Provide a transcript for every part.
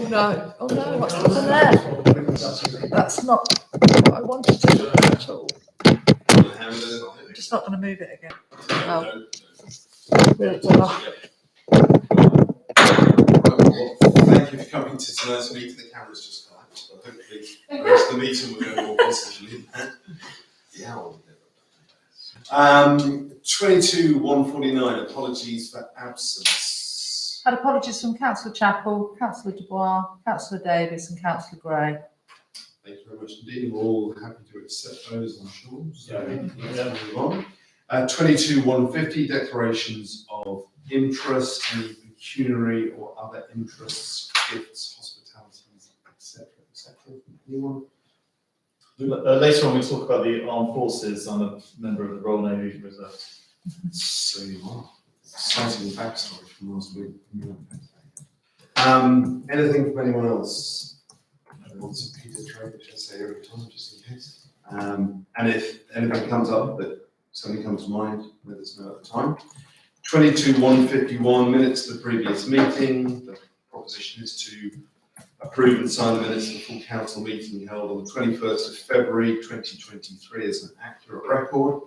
no, what's happened there? That's not what I wanted to do at all. I'm just not going to move it again. Oh. Really, well, thank you for coming to tonight's meeting. The camera's just collapsed, but hopefully the rest of the meeting will go more positively than that. Yeah. 22-149, apologies for absence. had apologies from Councillor Chappell, Councillor Dubois, Councillor Davis and Councillor Gray. Thank you very much indeed. We're all happy to accept those, I'm sure. So let's move on. 22-150, declarations of interest, any pecuniary or other interests, gifts, hospitalities, etc., etc. Anyone? Later on, we talk about the armed forces. I'm a member of the Royal Navy Reserves. So you are. Exciting backstory from last week. Anything from anyone else? Wants a Peter trade, which I say every time, just in case. And if anything comes up that something comes to mind, let us know at the time. 22-151, minutes of the previous meeting. The proposition is to approve and sign the minutes of the full council meeting held on the 21st of February 2023 as an accurate record.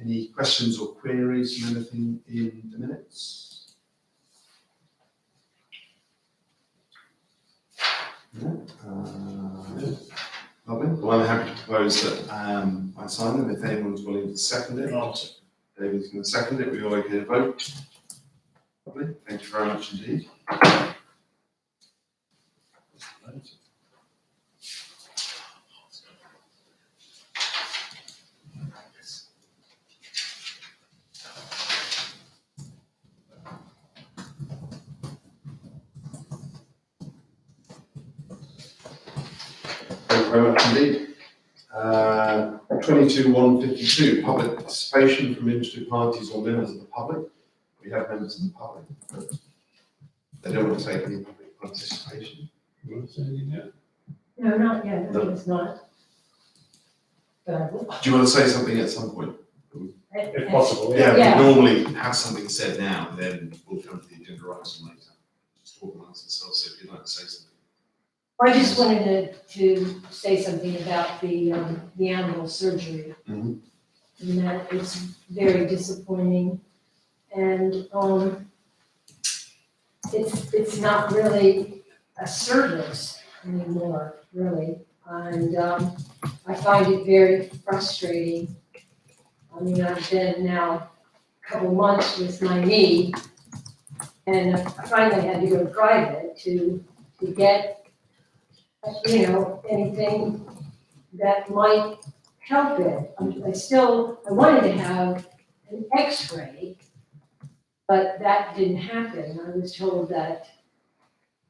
Any questions or queries from anything in the minutes? No? Lovely. Well, I'm happy to propose that I sign them if anyone's willing to second it. David's going to second it. We all get a vote. Lovely. Thank you very much indeed. Thank you very much indeed. 22-152, public participation from interested parties or members of the public. We have members of the public, but they don't want to take any public participation. You want to say anything yet? No, not yet. No. It's not. But I will. Do you want to say something at some point? If possible, Yeah, Yeah. we normally have something said now, and then we'll come to the agenda item later. Just organise ourselves if you'd like to say something. I just wanted to say something about the animal surgery. Mhm. And that it's very disappointing. And it's not really a service anymore, really. And I find it very frustrating. I mean, I've been now a couple months with my knee, and I finally had to go private to get, you know, anything that might help it. I wanted to have an X-ray, but that didn't happen. I was told that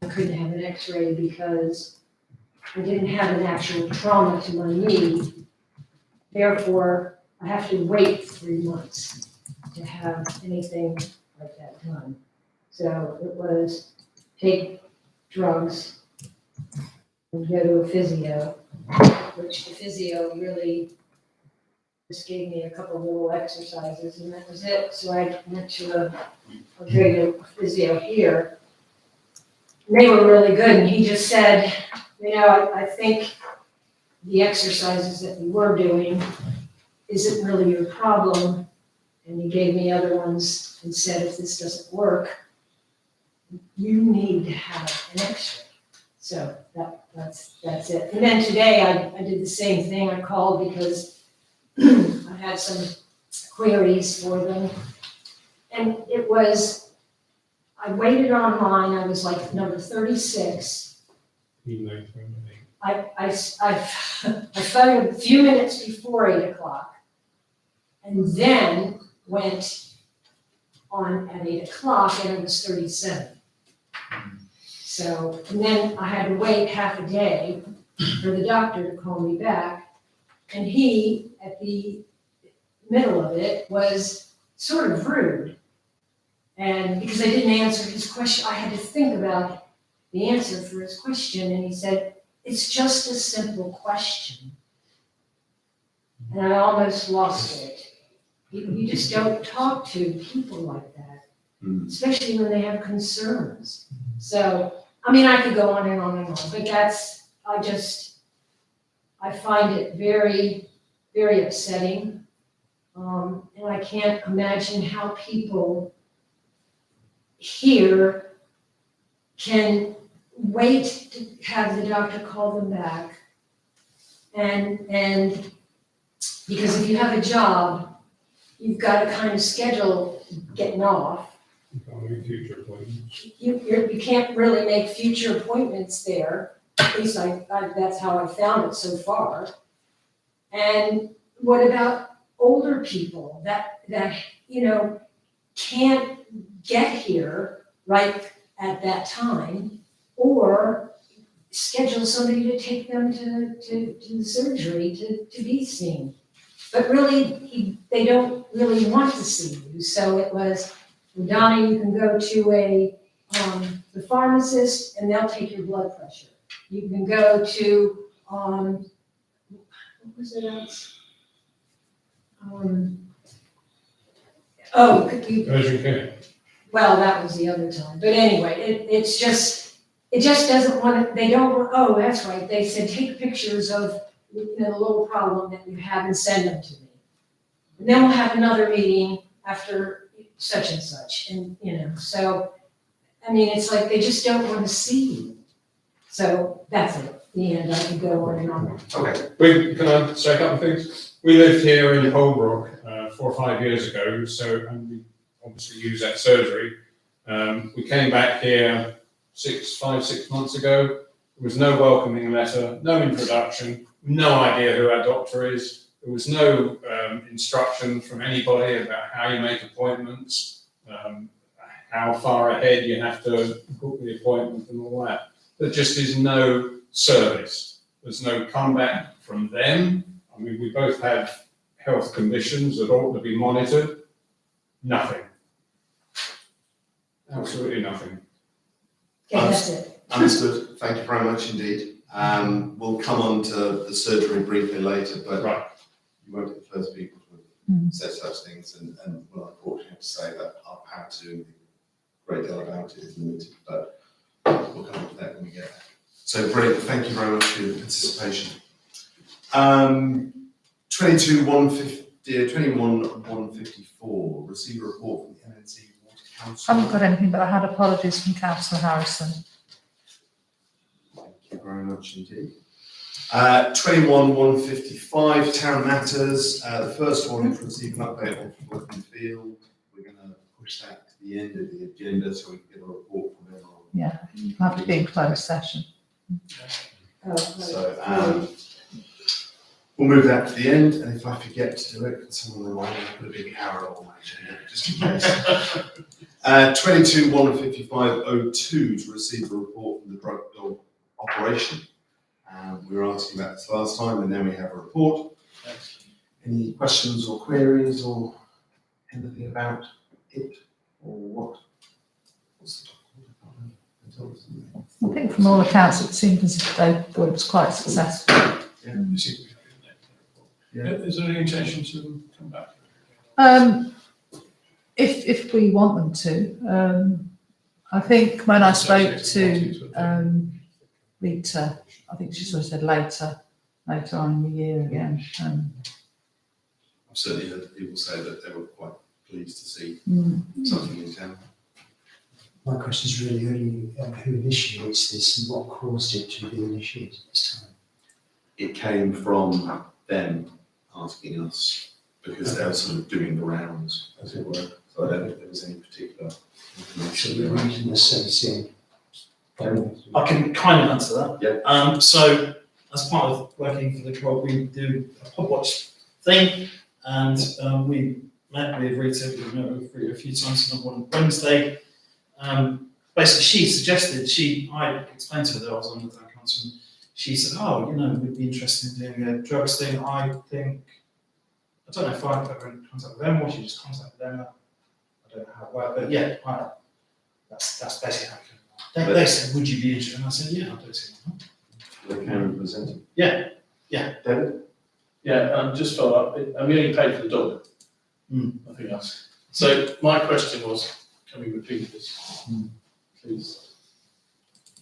I couldn't have an X-ray because I didn't have an actual trauma to my knee. Therefore, I have to wait 3 months to have anything like that done. So it was take drugs and go to a physio, which the physio really just gave me a couple of little exercises and that was it. So I went to a regular physio here. And they were really good, and he just said, you know, I think the exercises that we were doing isn't really your problem. And he gave me other ones and said, if this doesn't work, you need to have an X-ray. So that's it. And then today I did the same thing. I called because I had some queries for them. And it was, I waited online. I was like number 36. I phoned a few minutes before 8 o'clock and then went on at 8 o'clock and it was 37. So, and then I had to wait half a day for the doctor to call me back. And he, at the middle of it, was sort of rude. And because I didn't answer his question, I had to think about the answer for his question. And he said, it's just a simple question. And I almost lost it. You just don't talk to people like that, especially when they have concerns. So I mean, I could go on and on and on, but I find it very, very upsetting. And I can't imagine how people here can wait to have the doctor call them back. And because if you have a job, you've got to kind of schedule getting off. Future appointments. You can't really make future appointments there, at least that's how I found it so far. And what about older people that, you know, can't get here right at that time, or schedule somebody to take them to the surgery to be seen. But really, they don't really want to see you, so it was, Donna, you can go to the pharmacist and they'll take your blood pressure. You can go to, what was it else? Urgent care. Well, that was the other time, but anyway, it just doesn't want to, they don't, oh, that's right, they said, take pictures of, you know, the little problem that you have and send them to me. And then we'll have another meeting after such and such, and, you know, so, I mean, it's like they just don't want to see you. So, that's it, the end, I could go on and on. Okay. Can I say a couple of things? We lived here in Holbrook 4 or 5 years ago, and we obviously used that surgery. We came back here 6 months ago. There was no welcoming letter, no introduction, no idea who our doctor is. There was no instruction from anybody about how you make appointments, how far ahead you have to book the appointment and all that. There just is no service. There's no comeback from them. I mean, we both have health conditions that ought to be monitored. Nothing. Absolutely nothing. Okay, that's it. Understood. Thank you very much indeed. We'll come on to the surgery briefly later, but Right. you won't be the first people to have said such things, and well, unfortunately, have to say that our power to do a great deal about it is limited, but we'll come on to that when we get there. So, brilliant. Thank you very much for your participation. 21-154, receive a report from the NNC Water Council. I haven't got anything, but I had apologies from Councillor Harrison. Thank you very much indeed. 21-155, Town Matters. The first one is receive an update on Fulton Field. We're going to push that to the end of the agenda so we can get a report from everyone. Yeah, I have to be in closed session. Oh, right. So we'll move that to the end, and if I forget to do it, can someone remind me? I'll put a big arrow on my agenda, just in case. 22-155-02 to receive a report from the drug bill operation. We were asking about this last time, and now we have a report. Any questions or queries or anything about it or what? What's the I think from all accounts, it seemed as if they thought it was quite successful. Is there any intention to come back? If we want them to, I think when I spoke to Rita, I think she sort of said later on in the year again. I've certainly heard people say that they were quite pleased to see something in town. My question is really only who initiates this and what caused it to be initiated this time? It came from them asking us because they were sort of doing the rounds, as it were. So I don't think there was any particular So information. the reason the 17. I can kind of answer that. Yeah. So as part of working for the club, we do a pub watch thing, and we met with Rita, we've met with Rita a few times, another one on Wednesday. Basically, she suggested, I explained to her that I was on the town council, and she said, oh, you know, we'd be interested in doing a drugs thing. I don't know if I put her in contact with them or she just contacted them. I don't know how it worked, but yeah, that's basically how it came. They said, would you be interested? And I said, yeah, I don't see why not. They came represented. Yeah. David? Yeah, just follow up. We only paid for the dog. Nothing else. So my question was, can we repeat this, please?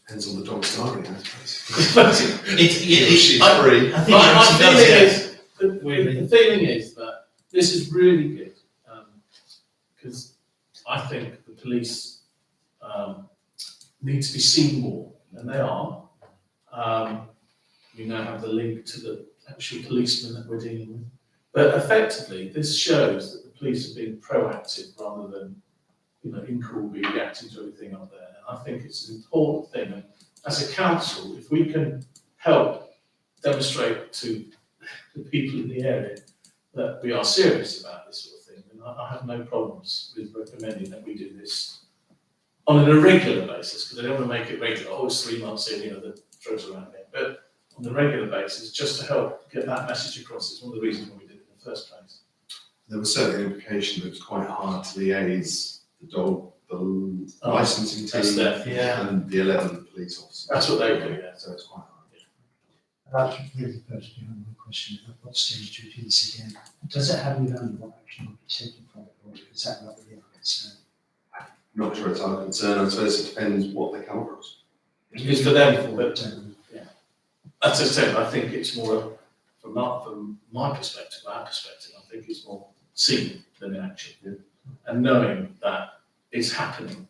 Depends on the dog's diary, I suppose. She's I- free. I think My it feeling does, yeah. is, the feeling is that this is really good, because I think the police, need to be seen more, and they are. We now have the link to the actual policemen that we're dealing with. But effectively, this shows that the police are being proactive rather than, in Corby reacting to everything up there. And I think it's an important thing. And as a council, if we can help demonstrate to the people in the area that we are serious about this sort of thing, then I have no problems with recommending that we do this on an irregular basis, because I don't want to make it regular. Oh, it's 3 months in, the drugs around there. But on a regular basis, just to help get that message across. It's one of the reasons why we did it in the first place. There was certainly an implication that it was quite hard to liaise the dog, the licensing That's team there, yeah. and the 11 police officers. That's what they do, yeah. So it's quite hard. That's really the person behind my question. At what stage do we do this again? Does it have any value what action will be taken from it, or is that not really our concern? Not sure it's our concern. I suppose it depends what they come across. It's for them, but Don't- as I said, I think it's more, from my perspective, our perspective, I think it's more seen than in action. And knowing that it's happening,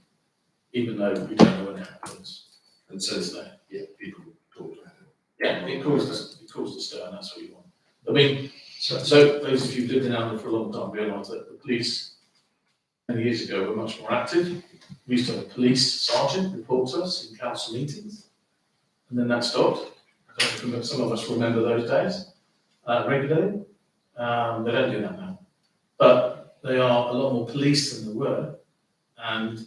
even though we don't know when it happens. And so, It's there. yeah, people talk about it. Yeah, it causes a stir, and that's what you want. I mean, so those of you who've lived in Alnwick for a long time realise that the police many years ago were much more active. We used to have a police sergeant report to us in council meetings, and then that stopped. I don't remember, some of us remember those days regularly. They don't do that now, but they are a lot more police than they were, and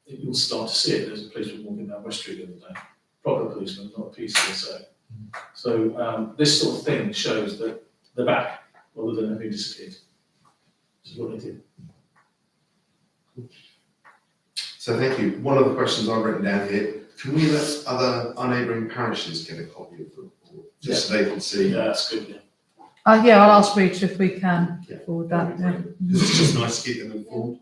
you'll start to see it. There's a policeman walking down West Street the other day, proper policeman, not a PCSO. So this sort of thing shows that they're back rather than having disappeared. This is what they did. So thank you. One of the questions I've written down here, can we let our neighbouring parishes get a copy of the report? Just so they can see. Yeah, that's good. Yeah. Yeah, I'll ask Rita if we can Yeah. forward that, yeah. Because it's just nice to keep them informed.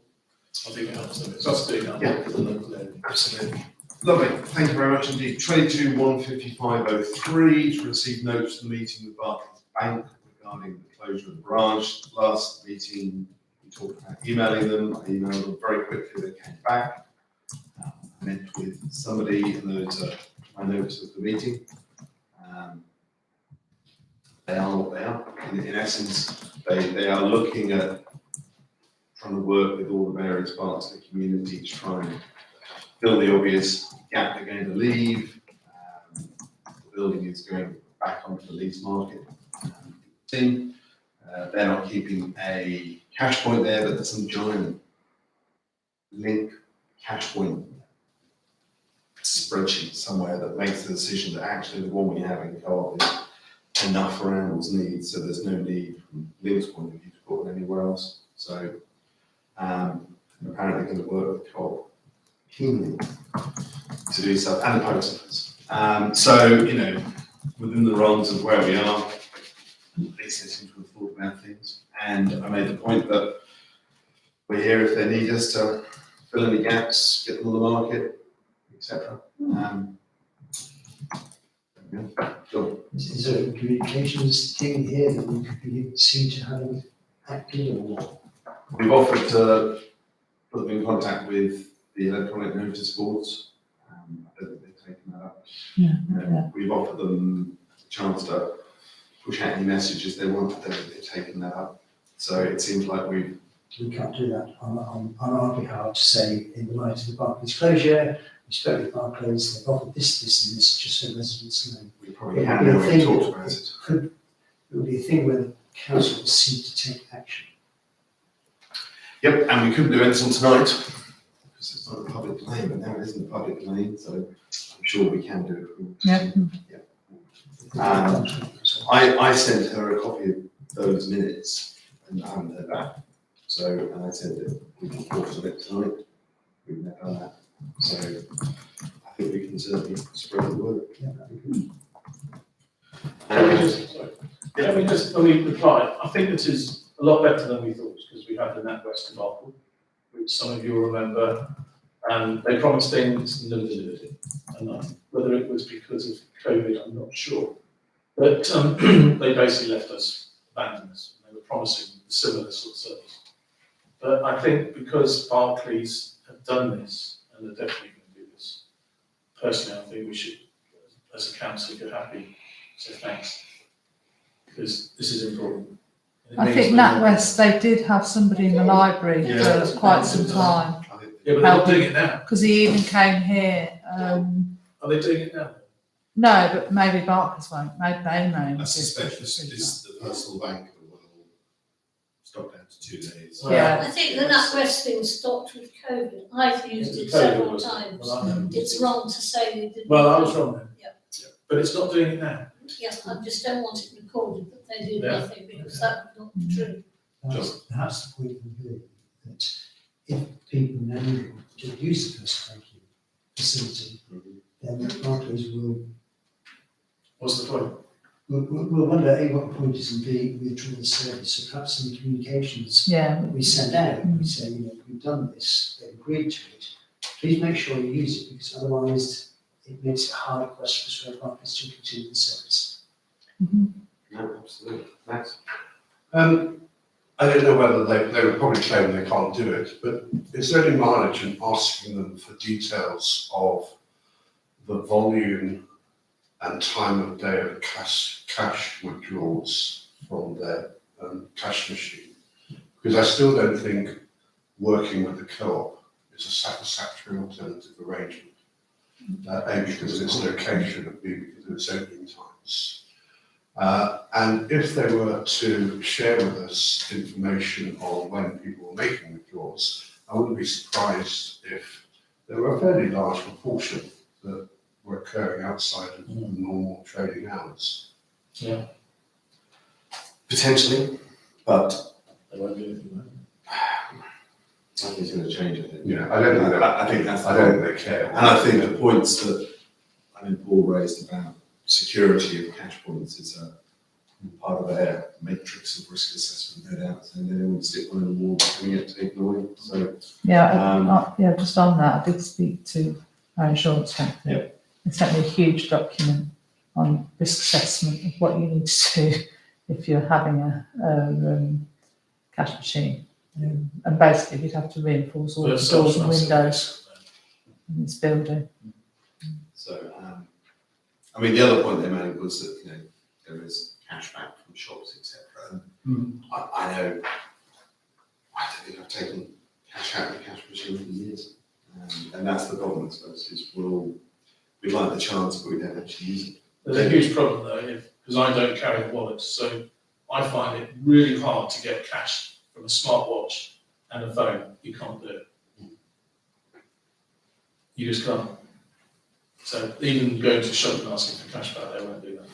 I think it helps them. It's us doing that Yeah. for the local area. Absolutely. Lovely. Thank you very much indeed. 22-155-03 to receive notes of the meeting with Barclays Bank regarding the closure of the branch. Last meeting, we talked about emailing them. I emailed them very quickly. They came back. I met with somebody and those are my notes of the meeting. They are what they are. In essence, they are looking at trying to work with all the various parts of the community to try and fill the obvious gap they're going to leave. The building is going back onto the lease market. They're not keeping a cash point there, but there's some giant link cash point spreadsheet somewhere that makes the decision that actually the one we have in Co-op is enough for Randall's needs, so there's no need from Link's point of view to put it anywhere else. So apparently going to work with Co-op keenly to do stuff, and the post office. So, within the realms of where we are, at least they seem to have thought about things. And I made the point that we're here if they need us to fill any gaps, get them on the market, etc. Sure. Is there a communications thing here that we could be seen to have acted or? We've offered to put them in contact with the electronic notice boards. I don't think they've taken that up. Yeah. We've offered them a chance to push out any messages they want. I don't think they've taken that up. So it seems like we can't do that on our behalf to say, in the light of the Barclays closure, we spoke with Barclays, they've offered this, and this, just so residents know. probably can now we've talked about it. It would be a thing where the council would seek to take action. Yep, and we couldn't do anything tonight because it's not a public domain, but now it isn't a public domain, so I'm sure we can do it. if we want to. Yeah. I sent her a copy of those minutes and I haven't heard back. So, and I said that we can report on it tonight. We've never done that. So I think we can certainly spread the word. Yeah, that'd be good. Let me just reply. I think this is a lot better than we thought, because we had the NatWest debacle, which some of you will remember, and they promised things and never delivered it. whether it was because of COVID, I'm not sure. But they basically left us, abandoned us. They were promising a similar sort of service. But I think because Barclays have done this, and they're definitely going to do this, personally, I think we should, as a council, if you're happy, say thanks. Because this is important. It I means think that- NatWest, they did have somebody in the library Yeah. for quite some time, I think Yeah, but they're not doing it now. because he even came here, Are they doing it now? no, but maybe Barclays won't, maybe they may. I suspect this the personal bank will stop down to 2 days. Yeah. I think the NatWest thing stopped with COVID. I've used it COVID, several wasn't it? times. Well, I know. It's wrong to say they didn't. Well, I was wrong then. Yeah. But it's not doing it now. Yes, I just don't want it recorded that they did Yeah. nothing, because that would not be true. Perhaps the point would be that if people now do use the first banking facility, then Barclays What's the point? will wonder, A, what the point is, and B, withdraw the service. So perhaps in the communications Yeah, that we send out, we say, we've done this, they've agreed to it. Please make sure you use it, because otherwise it makes it harder for us to persuade Barclays to continue the service. No, absolutely. Max? I don't know whether they would probably claim they can't do it, but is there any mileage in asking them for details of the volume and time of day of cash withdrawals from their cash machine? Because I still don't think working with the co-op is a satisfactory alternative arrangement. A, because of its location, and B, because of its opening times. And if they were to share with us information on when people were making withdrawals, I wouldn't be surprised if there were a fairly large proportion that were occurring outside of normal trading hours. Yeah. Potentially, but They won't do anything. nothing's going to change, I think. Yeah, I don't think that- I think that's the I don't point. think they care. And I think the points that Paul raised about security of cash points is a part of their matrix of risk assessment, no doubt, and they don't want to stick one in the wall, having it taken away. So, yeah, just on that, I did speak to our insurance company. They sent me a huge document on risk assessment of what you need to do if you're having a cash machine. And basically, you'd have to reinforce all the doors and windows in this building. so, I mean, the other point they made was that, there is cash back from shops, etc. I know, I don't think I've taken cash out of the cash machine for years. And that's the problem, I suppose, is we like the chance, but we don't actually use it. There's a huge problem though, because I don't carry a wallet, so I find it really hard to get cash from a smartwatch and a phone. You can't do it. You just can't. So even going to a shop and asking for cash back, they won't do that.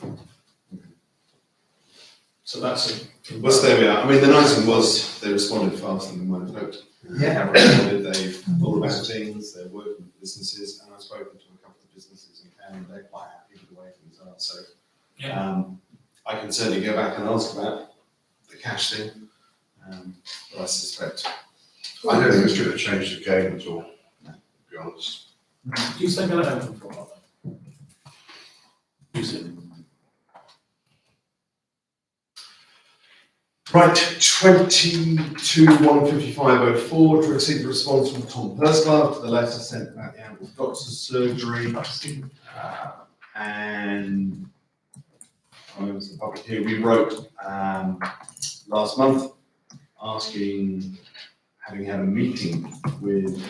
So that's it. Well, there we are. I mean, the nice thing was they responded faster than one hoped. They have responded, they've thought about things, they're working with businesses, and I've spoken to a couple of businesses in Canada, they're quite happy with the way things are. So I can certainly go back and ask about the cash thing, but I suspect. I don't think it's going to change the game at all, to be honest. Do you think I don't have for a while though? Use it. Right, 22/155/04 to receive a response from Tom Perslove to the letter sent about the annual doctor's surgery. And I was the public here, we wrote last month asking, having had a meeting with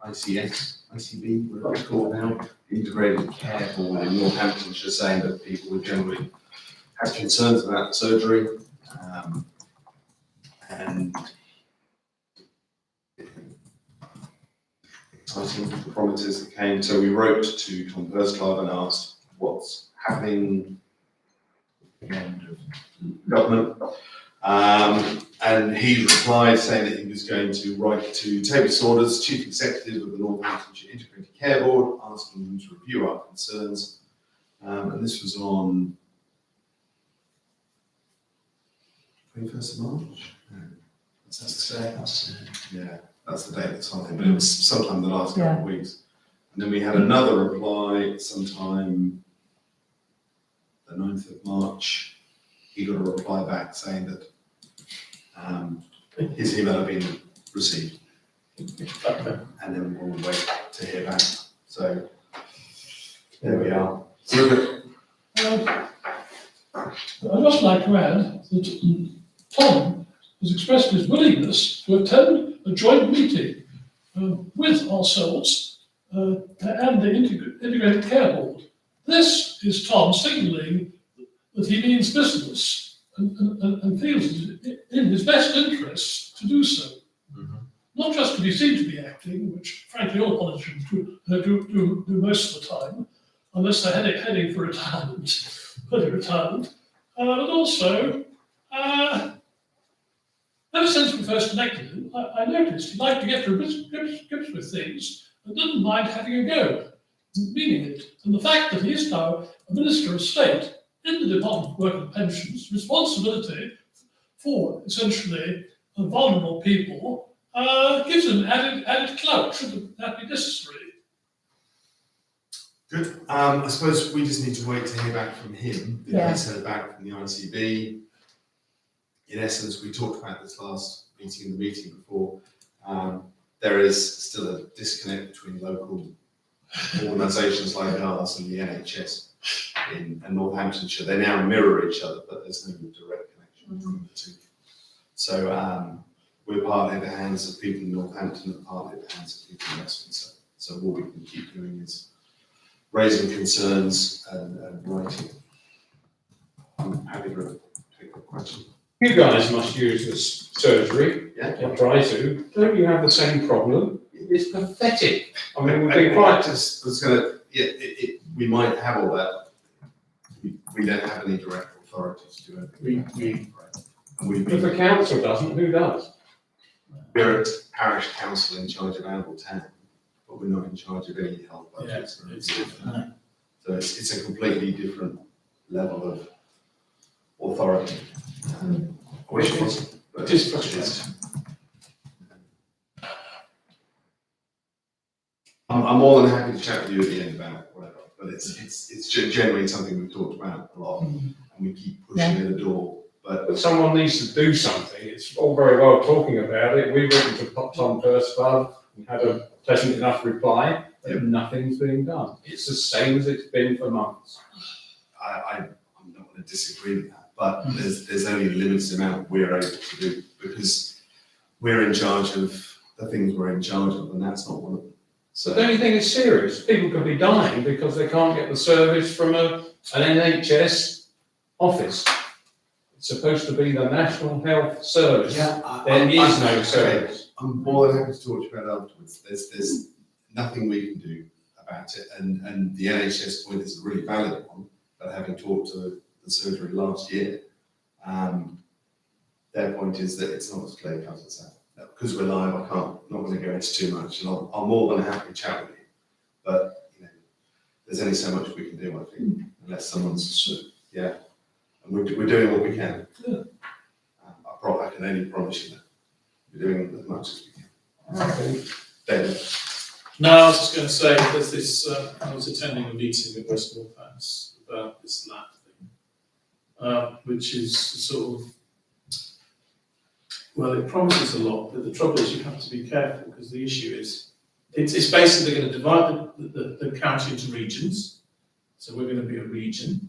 ICB, whatever it's called now, Integrated Care Board in Northamptonshire, saying that people would generally have concerns about the surgery. And exciting promises that came. So we wrote to Tom Perslove and asked what's happening at the end of government. And he replied saying that he was going to write to Toby Saunders, Chief Executive of the Northamptonshire Integrated Care Board, asking him to review our concerns. And this was on 21st of March? No. That's the day. Yeah, that's the date that's on it, but it was sometime the last couple of weeks. And then we had another reply sometime the 9th of March. He got a reply back saying that his email had been received. Okay. And then we'll wait to hear back. So there we are. So, I'd just like to add that Tom has expressed his willingness to attend a joint meeting with ourselves and the Integrated Care Board. This is Tom signalling that he means business and feels it in his best interest to do so. Not just to be seen to be acting, which frankly all politicians do most of the time, unless they're heading for retirement, early retirement, but also, ever since we first elected him, I noticed he liked to get to grips with things and didn't mind having a go, meaning it. And the fact that he is now a Minister of State in the Department of Work and Pensions, responsibility for essentially vulnerable people, gives him added clout, should that be necessary. good. I suppose we just need to wait to hear back from him. Yeah. He's heard back from the ICB. In essence, we talked about this last meeting, the meeting before. There is still a disconnect between local organisations like ours and the NHS in Northamptonshire. They now mirror each other, but there's no direct connection between the two. So we're partly in the hands of people in Northampton and partly in the hands of people in Westminster. So what we can keep doing is raising concerns and writing. I'm happy to take the question. You guys must use this surgery, Yeah. or try to. Don't you have the same problem? It's pathetic. I mean, we've been Quite quite, just was gonna, yeah, we might have all that. We don't have any direct authority to do it. if the council doesn't, who does? We're a parish council in charge of Anvil Town, but we're not in charge of any health budgets. or it's anything. different. So it's a completely different level of authority. Which is, It is frustrating. I'm more than happy to chat with you at the end about whatever, but it's generally something we've talked about a lot, and we keep pushing at the door. But Someone needs to do something. It's all very well talking about it. We've written to Tom First Club, we had a pleasant enough reply, but nothing's being done. It's the same as it's been for months. I'm not going to disagree with that, but there's only a limited amount we're able to do because we're in charge of the things we're in charge of, and that's not one of them. So the only thing is serious. People could be dying because they can't get the service from an NHS office. It's supposed to be the National Health Service. There is no service. I'm more than happy to talk to you about it afterwards. There's nothing we can do about it, and the NHS point is a really valid one. But having talked to the surgery last year, their point is that it's not as clear cut as that. Because we're live, not going to go into too much, and I'm more than happy to chat with you. But there's only so much we can do, I think, unless someone's and we're doing what we can. I can only promise you that we're doing as much as we can. David. No, I was just going to say, there's this, I was attending a meeting at West Northants about this lab thing, which is sort of, well, it promises a lot, but the trouble is you have to be careful because the issue is, it's basically going to divide the county into regions. So we're going to be a region,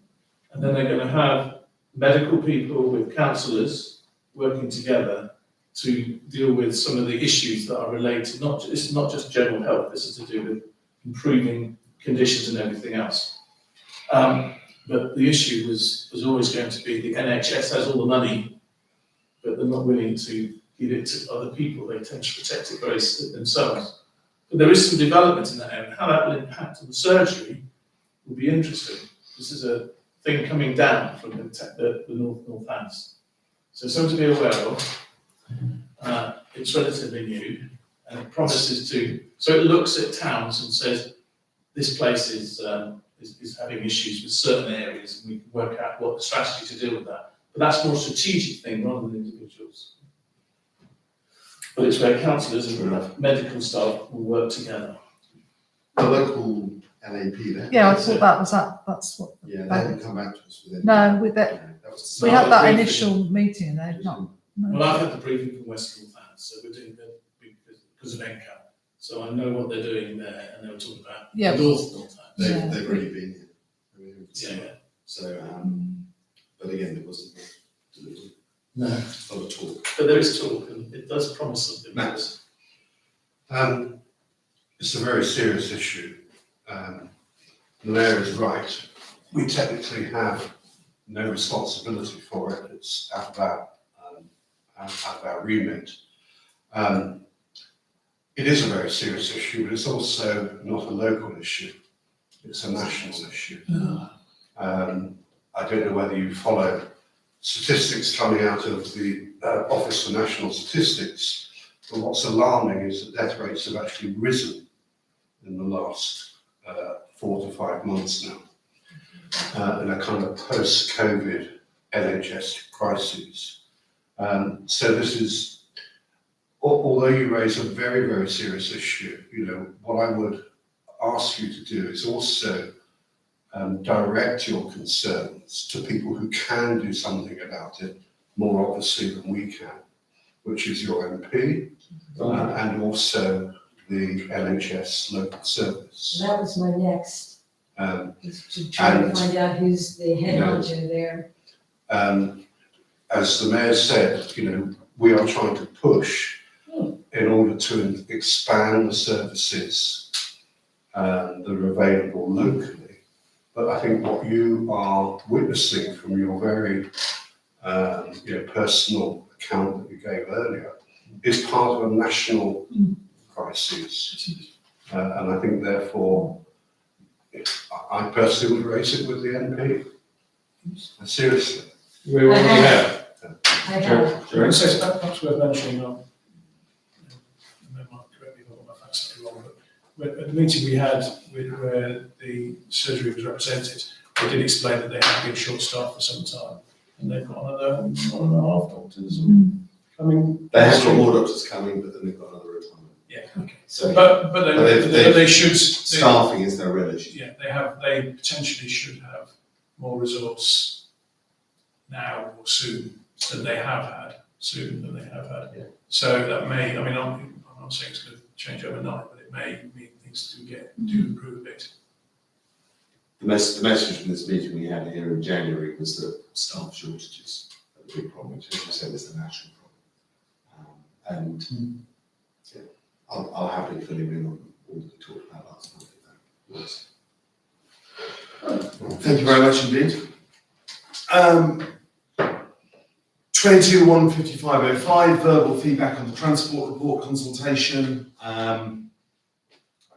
and then they're going to have medical people with councillors working together to deal with some of the issues that are related, it's not just general health, this is to do with improving conditions and everything else. But the issue was always going to be the NHS has all the money, but they're not willing to give it to other people, they tend to protect it very themselves. But there is some development in that area, how that will impact on the surgery will be interesting. This is a thing coming down from the Northants. So something to be aware of. It's relatively new, and it promises to. So it looks at towns and says, this place is having issues with certain areas, and we can work out what the strategy to deal with that. But that's more a strategic thing rather than individuals. But it's where councillors and medical staff will work together. the local LAP there. Yeah, I thought that's what. Yeah, they haven't come back to us with it. No, with that, That was we had that initial meeting and they've not. Well, I've had the briefing from West Northants, so we're doing that because of NCAP. So I know what they're doing there, and they were talking about Yeah. North Northants. Yeah. They've already been here. Yeah. So, but again, it wasn't delivered. No. A lot of talk. But there is talk, and it does promise something. Max. It's a very serious issue. The mayor is right. We technically have no responsibility for it. It's out of our remit. It is a very serious issue, but it's also not a local issue. It's a national issue. I don't know whether you follow statistics coming out of the Office for National Statistics, but what's alarming is that death rates have actually risen in the last 4 to 5 months now, in a kind of post-COVID NHS crisis. So this is, although you raise a very, very serious issue, what I would ask you to do is also direct your concerns to people who can do something about it more obviously than we can, which is your MP and also the NHS local service. That was my next, is to try to and, find out who's the head honcho there. As the mayor said, we are trying to push in order to expand the services that are available locally. But I think what you are witnessing from your very personal account that you gave earlier is part of a national crisis. And I think therefore, I personally would raise it with the MP. Seriously. We already have. I have, It says perhaps worth mentioning, might correct me if I got my facts slightly wrong, but at the meeting we had where the surgery was represented, they did explain that they have been short-staffed for some time, and they've got another 1.5 doctors coming. They have got more doctors coming, but then they've got another retirement. Yeah, okay. So But they should. staffing is their real issue. Yeah, they potentially should have more resource now or soon than they have had. Yeah. So that may, I'm not saying it's going to change overnight, but it may mean things do improve a bit. The message from this meeting we had here in January was that staff shortages are a big problem, which, as you said, is a national problem. Yeah, I'll happily fill you in on all that we talked about last month. Thank you very much indeed. 22-15505, verbal feedback on the transport report consultation. I'll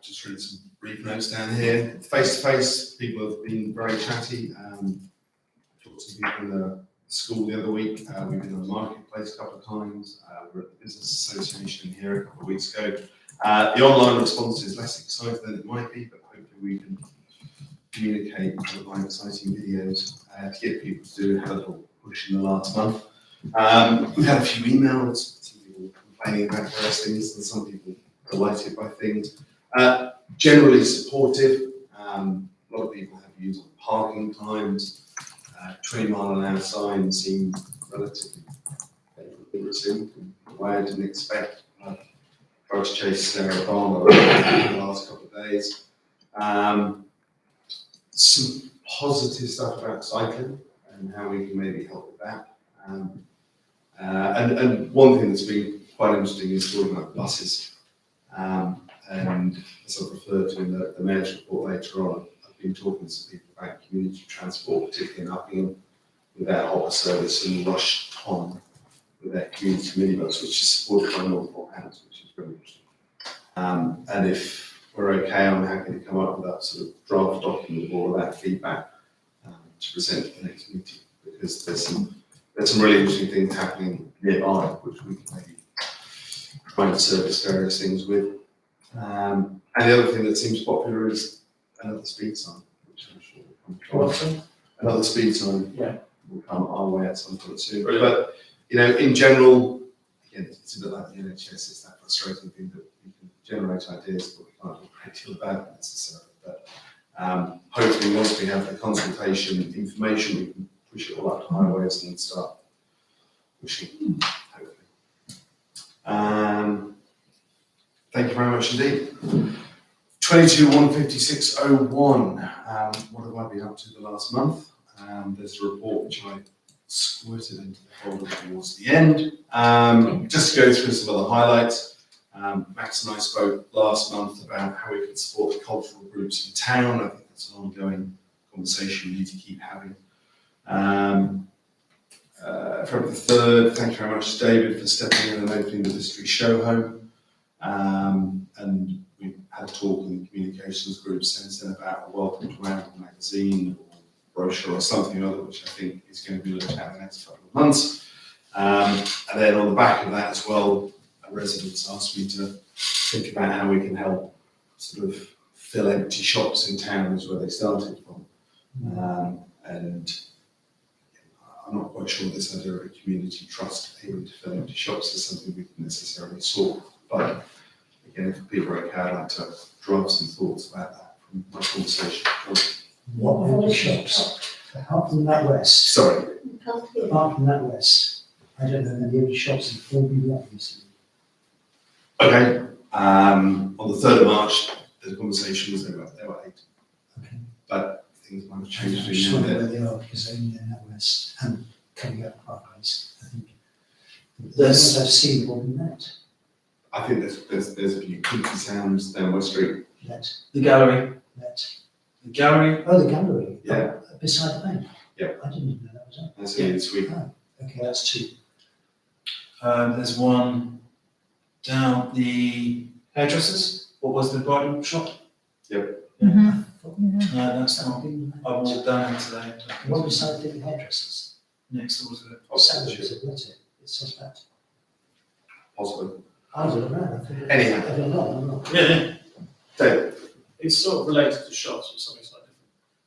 just read some brief notes down here. Face-to-face, people have been very chatty. Talked to people in the school the other week. We've been on the marketplace a couple of times. We were at the Business Association here a couple of weeks ago. The online response is less exciting than it might be, but hopefully we can communicate by exciting videos to get people to do a little push in the last month. We've had a few emails, some people complaining about various things and some people delighted by things. Generally supportive. A lot of people have views on parking times. 20-mile-an-hour signs seem relatively received. Why I didn't expect. Tried to chase Sarah Barlow in the last couple of days. Some positive stuff about cycling and how we can maybe help with that. And one thing that's been quite interesting is talking about buses. And as I've referred to in the mayor's report later on, I've been talking to some people about community transport, particularly in Uppingham, with their hopper service and Rush Ton with their community minibus, which is supported by North Northants, which is very interesting. And if we're okay, I'm happy to come up with that sort of draft document with all of that feedback to present at the next meeting, because there's some really interesting things happening nearby, which we can maybe try to service various things with. And the other thing that seems popular is another speed sign, which I'm sure will come. Another speed sign will come our way at some point soon. But in general, again, it's a bit like the NHS. It's that frustrating thing that you can generate ideas, but we can't do a great deal about it necessarily. But hopefully, once we have the consultation information, we can push it all up to highways and start pushing, hopefully. Thank you very much indeed. 22-156-01. What have I been up to the last month? There's a report which I squirted into the folder towards the end. Just to go through some of the highlights. Max and I spoke last month about how we can support the cultural groups in town. I think that's an ongoing conversation we need to keep having. February the 3rd, thank you very much to David for stepping in and opening the Vistry show home. And we had a talk in the communications group since then about a welcome to Ramble magazine or brochure or something or other, which I think is going to be looked at in the next couple of months. And then on the back of that as well, residents asked me to think about how we can help sort of fill empty shops in town, is where they started from. And I'm not quite sure this idea of a community trust able to fill empty shops is something we can necessarily solve. But again, if people are okay, I'd like to draft some thoughts about that from my conversation. What are the shops? Apart from that west, Sorry. apart from that west, I don't know many other shops in Thornby that recently. Okay. On the 3rd of March, the conversation was there were 8. Okay. But things might have I'm changed just between now wondering and where they are because they're only in that west and coming up Parkways, I think. The There's- ones I've seen have all been let. I think there's a few Kinky Sounds down West Street. The gallery. The gallery. Oh, the gallery. Yeah. Beside the bank. Yeah. I didn't even know that was up. That's it this week. Okay, that's 2. There's one down the hairdressers. What was the bridal shop? That's not. I walked down today. What beside the hairdressers? Next door to it. Sounds as it, was it? It says that. Possibly. I don't know. I think it- Anyhow. I don't know, I'm not. Yeah. David. It's sort of related to shops, but something slightly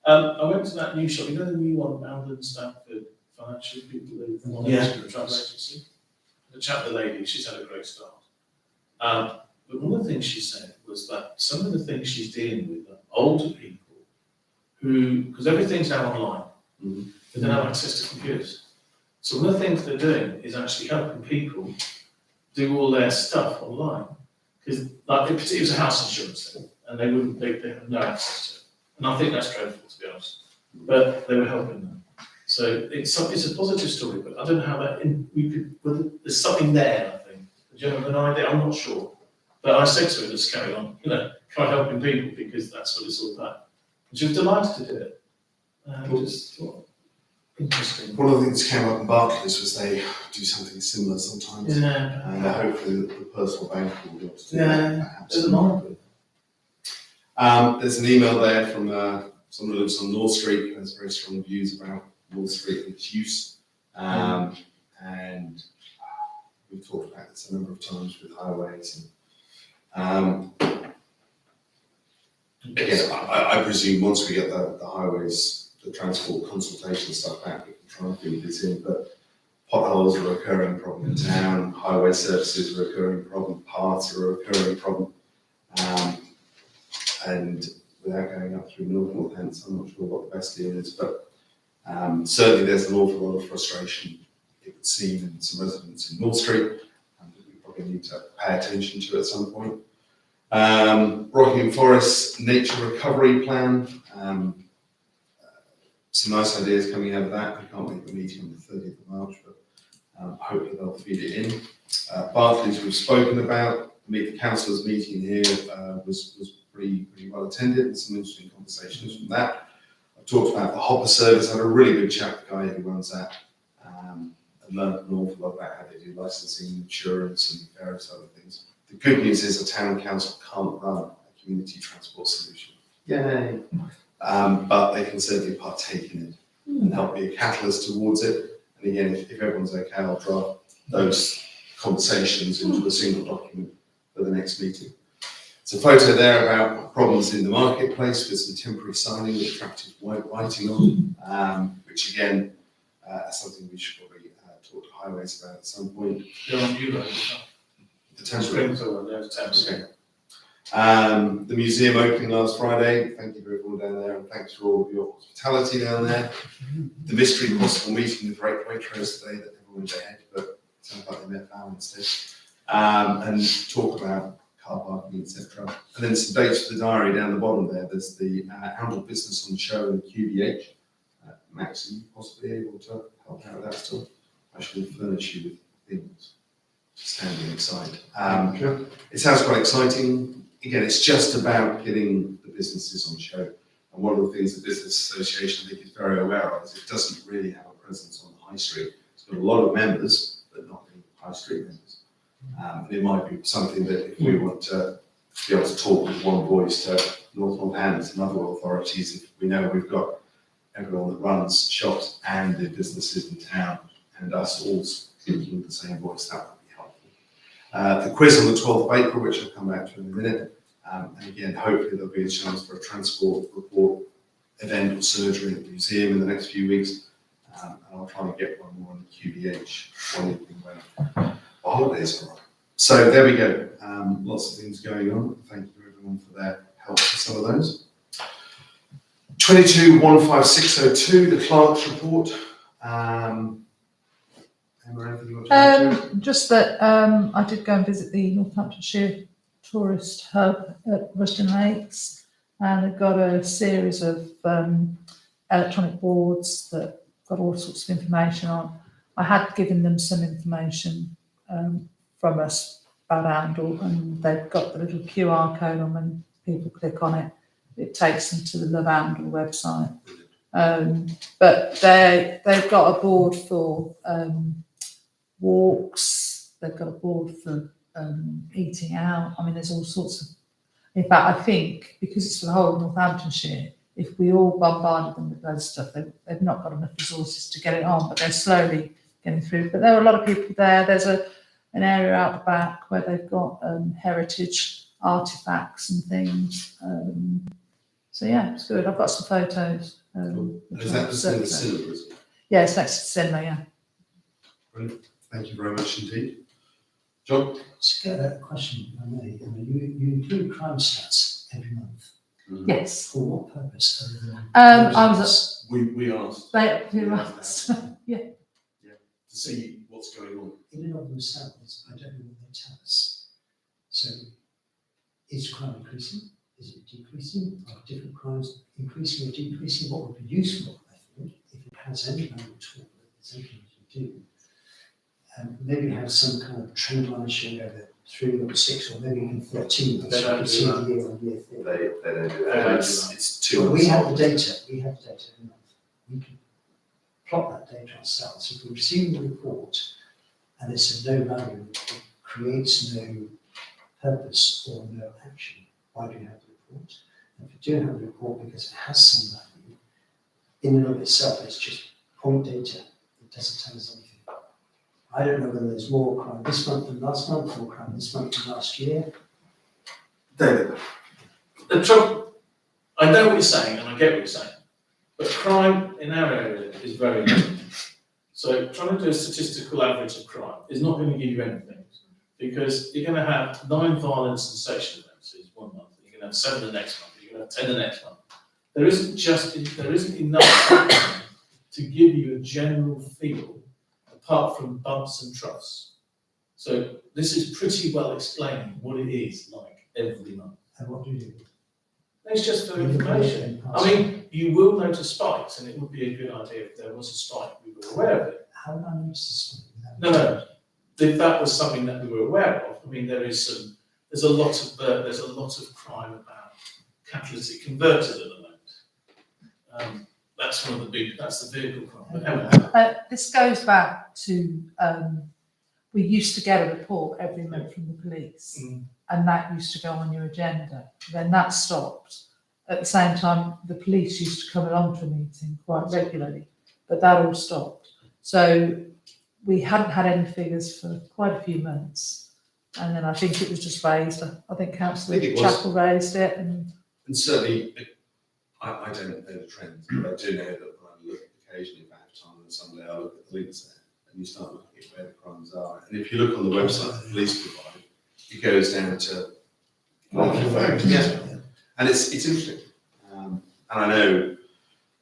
different. I went to that new shop, you know the new one, Malden Stanford Financial People, the one Yeah. that's the travel agency? The chat with the lady, she's had a great start. But one of the things she said was that some of the things she's dealing with are older people who, because everything's now online, they don't have access to computers. So one of the things they're doing is actually helping people do all their stuff online. Because like, it was a house insurance thing, and they have no access to it. And I think that's dreadful, to be honest. But they were helping them. So it's a positive story, but I don't know how whether there's something there, I think. Do you have an idea? I'm not sure. But I said to her, let's carry on, try helping people, because that's what it's all about. And she was delighted to do it. Just thought, interesting. One of the things that came up in Barclays was they do something similar sometimes. Yeah. And hopefully the personal bank will be able to do Yeah, that. there's a lot of it. There's an email there from someone who lives on North Street who has very strong views about North Street and its use. And we've talked about this a number of times with highways. And again, I presume once we get the highways, the transport consultation stuff back, we can try and feed this in. But potholes are a recurring problem in town, highway services are a recurring problem, paths are a recurring problem. And without going up through Northampton, I'm not sure what the best deal is, but certainly there's an awful lot of frustration, it would seem, in some residents in North Street, and that we probably need to pay attention to at some point. Rockingham Forest Nature Recovery Plan, some nice ideas coming out of that. I can't wait for the meeting on the 30th of March, but hopefully they'll feed it in. Barclays we've spoken about. The councillors' meeting here was pretty well attended, and some interesting conversations from that. I've talked about the Hopper service. I had a really good chat with the guy who runs that, and learned an awful lot about how they do licensing, insurance, and various other things. The good news is a town council can't run a community transport solution. Yay! But they can certainly partake in it and help be a catalyst towards it. And again, if everyone's okay, I'll draft those conversations into a single document for the next meeting. There's a photo there about problems in the marketplace with some temporary signing with attractive white writing on, which again, is something we should probably talk to highways about at some point. You're on you, right? The Thames Road. Springs or there's Thames. Okay. The museum opening last Friday. Thank you for everyone down there, and thanks for all of your hospitality down there. The mystery possible meeting with Waitrose today that everyone had, but it sounds like they met Val instead. And talk about car parking, etc. And then some dates for the diary down the bottom there. There's the Annual Business on Show in QBH. Max, are you possibly able to help out with that still? I shall furnish you with things standing inside. It sounds quite exciting. Again, it's just about getting the businesses on show. And one of the things the Business Association, I think, is very aware of is it doesn't really have a presence on the high street. It's got a lot of members, but not any high street members. And it might be something that if we want to be able to talk with one voice to Northumberland and other authorities, if we know we've got everyone that runs shops and the businesses in town and us all speaking with the same voice, that would be helpful. The quiz on the 12th of April, which I'll come back to in a minute. And again, hopefully there'll be a chance for a transport report event or surgery at the museum in the next few weeks. And I'll try and get one more on the QBH one evening when holidays are on. So there we go. Lots of things going on. Thank you everyone for their help with some of those. 22-15602, the clerk's report. Emma, anything you want to add to it? Just that I did go and visit the Northamptonshire Tourist Hub at Rushden Lakes, and they've got a series of electronic boards that got all sorts of information on. I had given them some information from us about Oundle, and they've got the little QR code on when people click on it. It takes them to the Love Oundle website. But they've got a board for walks, they've got a board for eating out. I mean, there's all sorts of, in fact, I think because it's for the whole of Northamptonshire, if we all bombarded them with those stuff, they've not got enough resources to get it on, but they're slowly getting through. But there are a lot of people there. There's an area out the back where they've got heritage artifacts and things. So yeah, it's good. I've got some photos. Is that the cinema, is it? Yeah, it's next to the cinema, yeah. Brilliant. Thank you very much indeed. John? Just a question, if I may. You include crime stats every month. Yes. For what purpose? Other than I was We asked who else? Yeah. to see what's going on. in and of themselves, I don't know what they tell us. So, is crime increasing? Is it decreasing? Are different crimes increasing or decreasing? What would be useful, I think, if it has any kind of tool that there's anything to do, maybe have some kind of trend line showing over 3 or 6 or maybe even 13 months. They So don't you can do see that. the year-on-year thing. They don't do They that. don't It's 2 But months. we have the data every month. We can plot that data ourselves. If we receive the report and it's of no value, it creates no purpose or no action, why do you have the report? And if you do have the report because it has some value, in and of itself, it's just point data. It doesn't tell us anything. I don't know whether there's more crime this month than last month, more crime this month than last year. David? The trouble, I know what you're saying and I get what you're saying, but crime in our area is very low. So trying to do a statistical average of crime is not going to give you anything, because you're going to have 9 violence and sexual offences one month, you're going to have 7 the next month, you're going to have 10 the next month. There isn't enough to give you a general feel apart from bumps and troughs. So this is pretty well explaining what it is like every month. And what do you do? It's just for information. I mean, you will notice spikes, and it would be a good idea if there was a spike, we were aware of it. How would I notice this? No. If that was something that we were aware of, I mean, there's a lot of crime about catalytic converters at the moment. That's the vehicle crime. But Emma, This goes back to, we used to get a report every month from the police, and that used to go on your agenda. Then that stopped. At the same time, the police used to come along to a meeting quite regularly, but that all stopped. So we hadn't had any figures for quite a few months, and then I think it was just raised. I think Councillor Chapel raised it, and certainly, I don't know the trends, but I do know that when I look occasionally if I have time on Sunday, I look at the links there and you start looking at where the crimes are. And if you look on the website the police provide, it goes down to Yeah. And it's interesting. And I know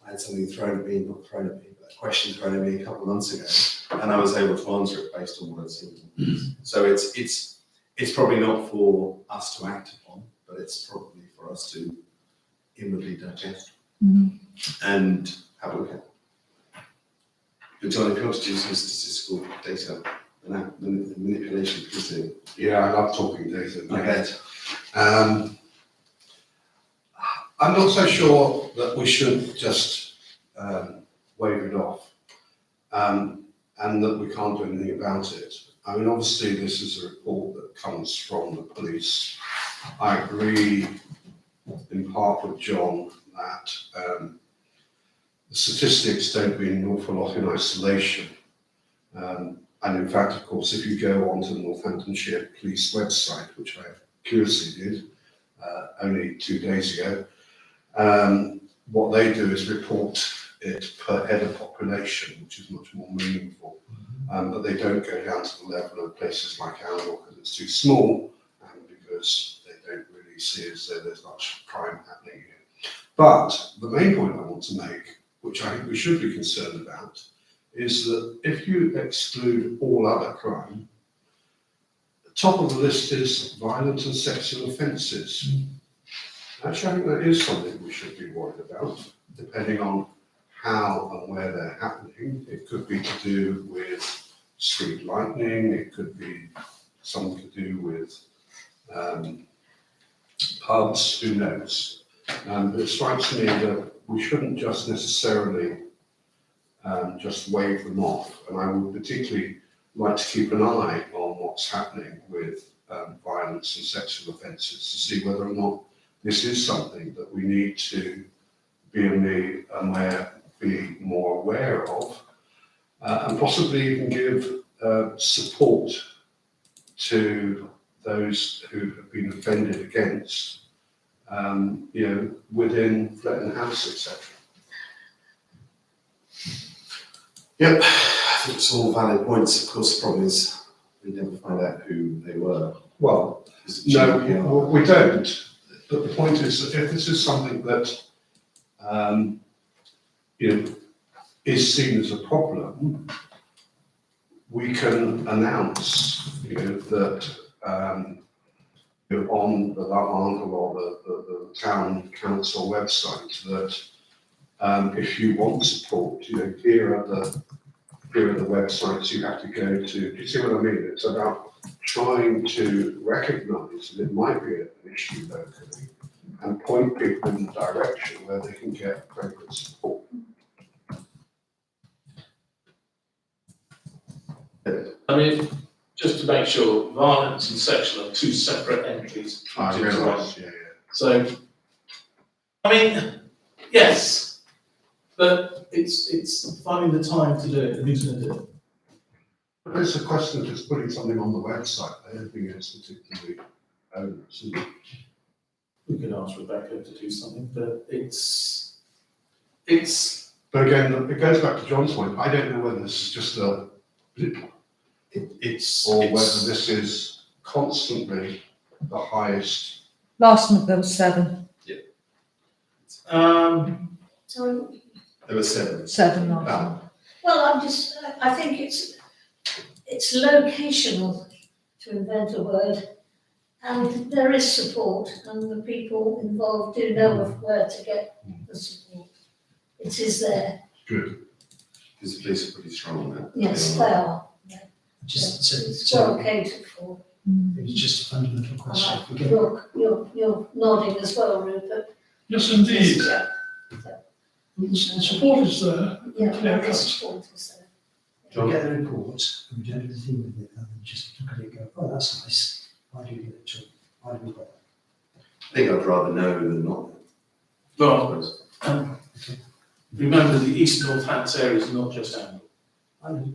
I had something thrown at me, not thrown at me, but a question thrown at me a couple of months ago, and I was able to answer it based on what I'd seen. So it's probably not for us to act upon, but it's probably for us to inwardly digest and have a look at. But John, if you want to do some statistical data manipulation, please do. Yeah, I love talking data. Go ahead. I'm not so sure that we should just wave it off and that we can't do anything about it. I mean, obviously, this is a report that comes from the police. I agree in part with John that the statistics don't mean an awful lot in isolation. And in fact, of course, if you go onto the Northamptonshire Police website, which I curiously did only 2 days ago, what they do is report it per head of population, which is much more meaningful. But they don't go down to the level of places like Arundel because it's too small and because they don't really see as though there's much crime happening here. But the main point I want to make, which I think we should be concerned about, is that if you exclude all other crime, the top of the list is violent and sexual offences. Actually, I think that is something we should be worried about, depending on how and where they're happening. It could be to do with street lightning, it could be something to do with pubs, who knows. But it strikes me that we shouldn't just necessarily just wave them off. And I would particularly like to keep an eye on what's happening with violence and sexual offences to see whether or not this is something that we need to be more aware of, and possibly even give support to those who have been offended against, within Fletton House, etc. Yep, I think it's all valid points. Of course, the problem is we never find out who they were. Well, no, we don't. But the point is that if this is something that is seen as a problem, we can announce, that on the Arundel or the town council website that if you want support, here are the websites you have to go to. Do you see what I mean? It's about trying to recognise that it might be an issue locally and point people in the direction where they can get appropriate support. I mean, just to make sure, violence and sexual are two separate entries. I realise, yeah. So, I mean, yes, but it's finding the time to do it, and who's going to do it. But it's a question of just putting something on the website. I don't think it's particularly onerous, is it? We could ask Rebecca to do something, but it's. But again, it goes back to John's point. I don't know whether this is just a blip or whether this is constantly the highest. Last month there was 7. So, There were 7. 7 last Ah. month. well, I think it's locational, to invent a word, and there is support, and the people involved do know of where to get the support. It is there. Good. Because the police are pretty strong on that. Yes, they are. Just It's well catered for. it's just a fundamental question. If we get You're nodding as well, Rupert. Yes, indeed. Yeah, The support is there. yeah, Clear there cut. is support is there. if we get the report and we don't do anything with it, and then just look at it and go, oh, that's nice. Why do we get it to? Why do we got that? I think I'd rather know than not. Well, remember the East North Hants area is not just Angle. I know.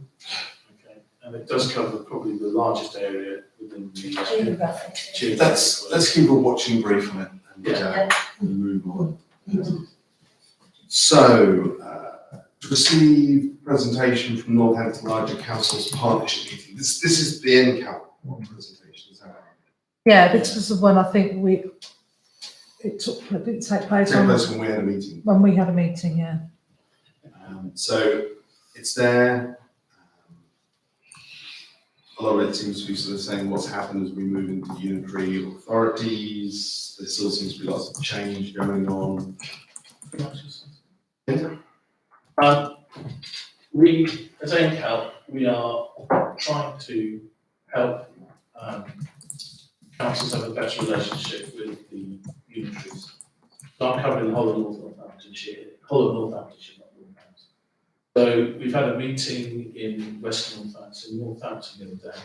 Okay, and it does cover probably the largest area within the. Geographic. geographic Let's keep a watching brief on it and Yeah. we'll move on. So, to receive presentation from Northampton Larger Council's partnership meeting. This is the NCAL presentation, is that right? Yeah, this was the one I think it didn't take place Same on place when we had a meeting. when we had a meeting, yeah. So it's there. A lot of it seems to be sort of saying what's happened as we move into unitary authorities. There still seems to be lots of change going on. We, as AIMCAL, we are trying to help councils have a better relationship with the unitaries. So I'm covering the whole of Northamptonshire, not Northamptonshire. So we've had a meeting in West Northampton the other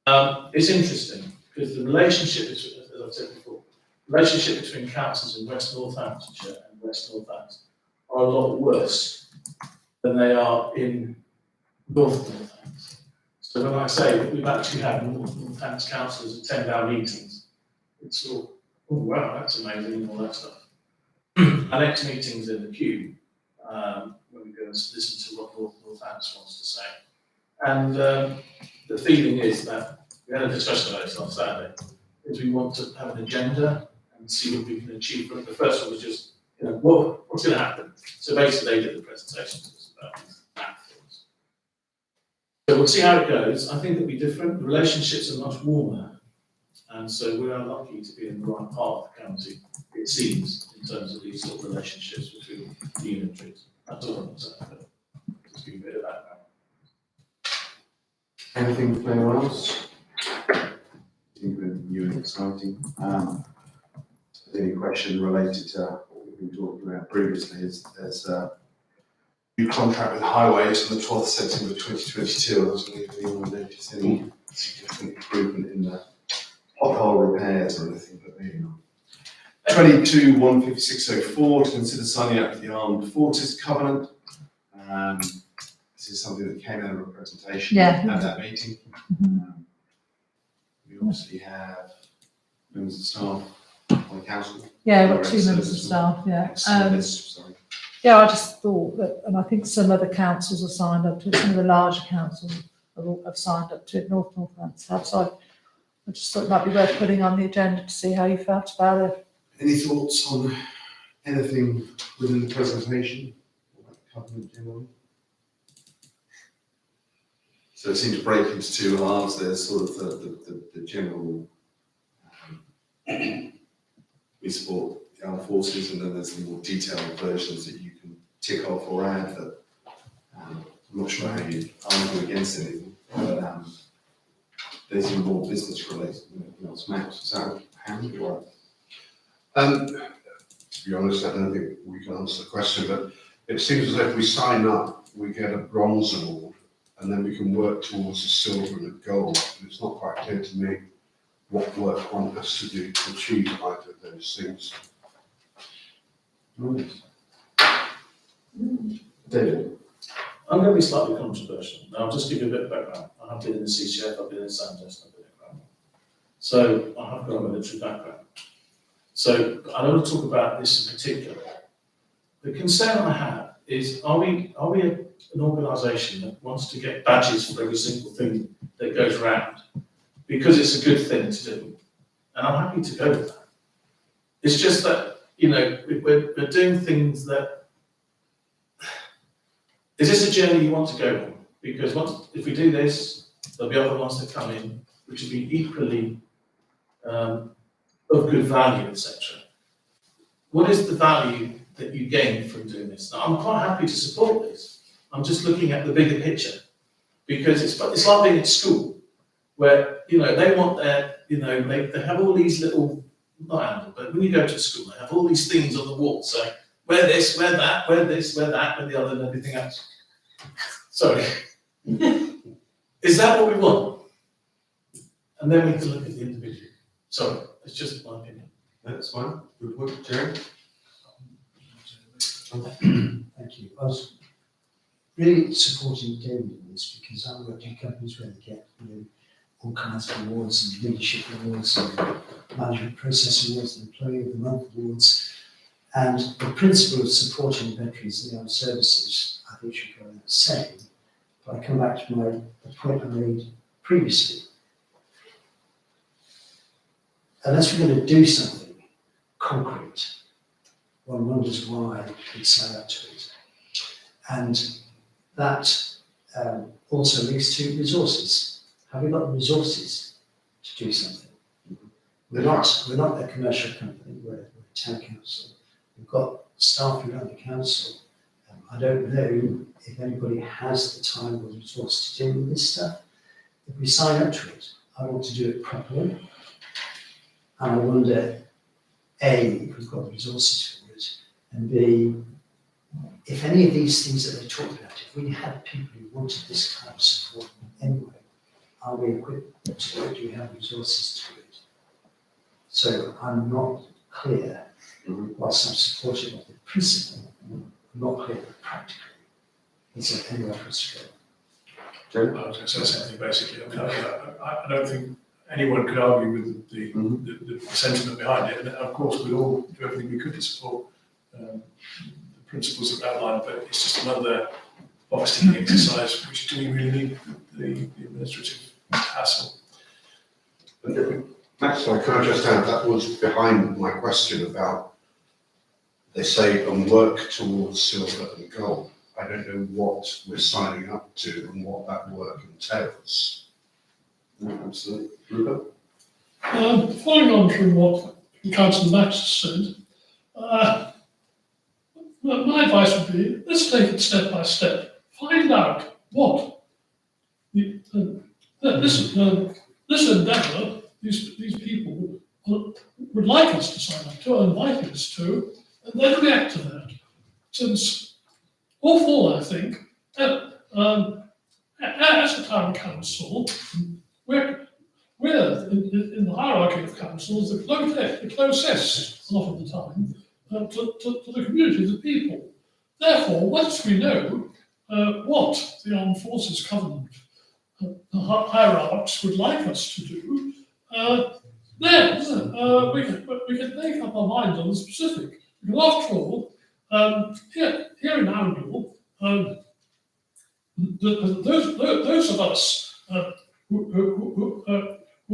day. It's interesting because the relationship, as I've said before, relationship between councils in West Northamptonshire and West Northampton are a lot worse than they are in North Northampton. So when I say that we've actually had Northampton councillors attend our meetings, it's all, oh wow, that's amazing and all that stuff. Our next meeting's in the queue, when we go and listen to what Northampton wants to say. And the feeling is that, we had a discussion about this on Saturday, is we want to have an agenda and see what we can achieve. But the first one was just, what's going to happen? So basically they did the presentation to us about these things. So we'll see how it goes. I think it'll be different. The relationships are much warmer. And so we are lucky to be in the right part of the county, it seems, in terms of these sort of relationships between the unitaries. That's all I'm saying. Just give you a bit of background. Anything from anyone else? Anything new and exciting? Any question related to what we've been talking about previously is there's a new contract with Highways on the 12th September 2022. I was wondering if anyone noticed any significant improvement in the pothole repairs or anything, but maybe not. 22-15604 to consider signing up to the Armed Forces Covenant. This is something that came out of a presentation at that meeting. We obviously have members of staff on the council. Yeah, we've got 2 members of staff, yeah. Sorry. Yeah, I just thought that, and I think some other councils have signed up to it, some of the larger councils have signed up to it, North Northampton have. So I just thought it might be worth putting on the agenda to see how you felt about it. Any thoughts on anything within the presentation about the covenant generally? So it seems to break into two halves. There's sort of the general, we support the armed forces, and then there's the more detailed versions that you can tick off or add that I'm not sure how you argue against anything, but there's even more business related, anything else. Max, is that how you work? To be honest, I don't think we can answer the question, but it seems as if we sign up, we get a bronze award, and then we can work towards a silver and a gold. And it's not quite clear to me what work one has to do to achieve either of those things. David? I'm going to be slightly controversial. Now, I'll just give you a bit of background. I have been in the CCF, I've been in Sandhurst, I've been in Cranwell. So I have got a military background. So I don't want to talk about this in particular. The concern I have is, are we an organisation that wants to get badges for every single thing that goes around because it's a good thing to do? And I'm happy to go with that. It's just that, we're doing things that, is this a journey you want to go on? Because if we do this, there'll be other ones that come in, which will be equally of good value, etc. What is the value that you gain from doing this? Now, I'm quite happy to support this. I'm just looking at the bigger picture, because it's like being at school, where they want their, they have all these little, not animal, but when you go to school, they have all these things on the wall saying, wear this, wear that, wear this, wear that, wear the other, and everything else. Sorry. Is that what we want? And then we can look at the individual. Sorry, it's just my opinion. That's fine. Good point, Jerry. Thank you. I was really supporting David in this because I worked in companies where they get all kinds of awards and leadership awards and management process awards and employee of the month awards. And the principle of supporting veterans in the armed services, I think, should go without saying. But I come back to the point I made previously. unless we're going to do something concrete, one wonders why we sign up to it. And that also links to resources. Have we got the resources to do something? We're not a commercial company, we're a town council. We've got staff who run the council. I don't know if anybody has the time or resource to deal with this stuff. If we sign up to it, I want to do it properly. And I wonder, A, if we've got the resources for it, and B, if any of these things that they talk about, if we had people who wanted this kind of support anyway, are we equipped to do it? Do we have resources to do it? So I'm not clear, whilst I'm supportive of the principle, I'm not clear that practically is there anywhere for us to go. I was going to say the same thing basically. I mean, I don't think anyone could argue with the sentiment behind it. And of course, we'd all do everything we could to support the principles that are outlined, but it's just another box-ticking exercise, which do we really need the administrative hassle? Max, sorry, can I just add, that was behind my question about, they say, and work towards silver and gold. I don't know what we're signing up to and what that work entails. No, absolutely. Rupert? Following on from what Councillor Max said, my advice would be, let's take it step by step. Find out what this endeavour, these people would like us to sign up to, or invite us to, and then react to that. Since all, I think, as a town council, we're in the hierarchy of councils the closest, a lot of the time, to the community, the people. Therefore, once we know what the Armed Forces Covenant hierarchs would like us to do, then we can make up our mind on the specific. Because after all, here in Arundel, those of us who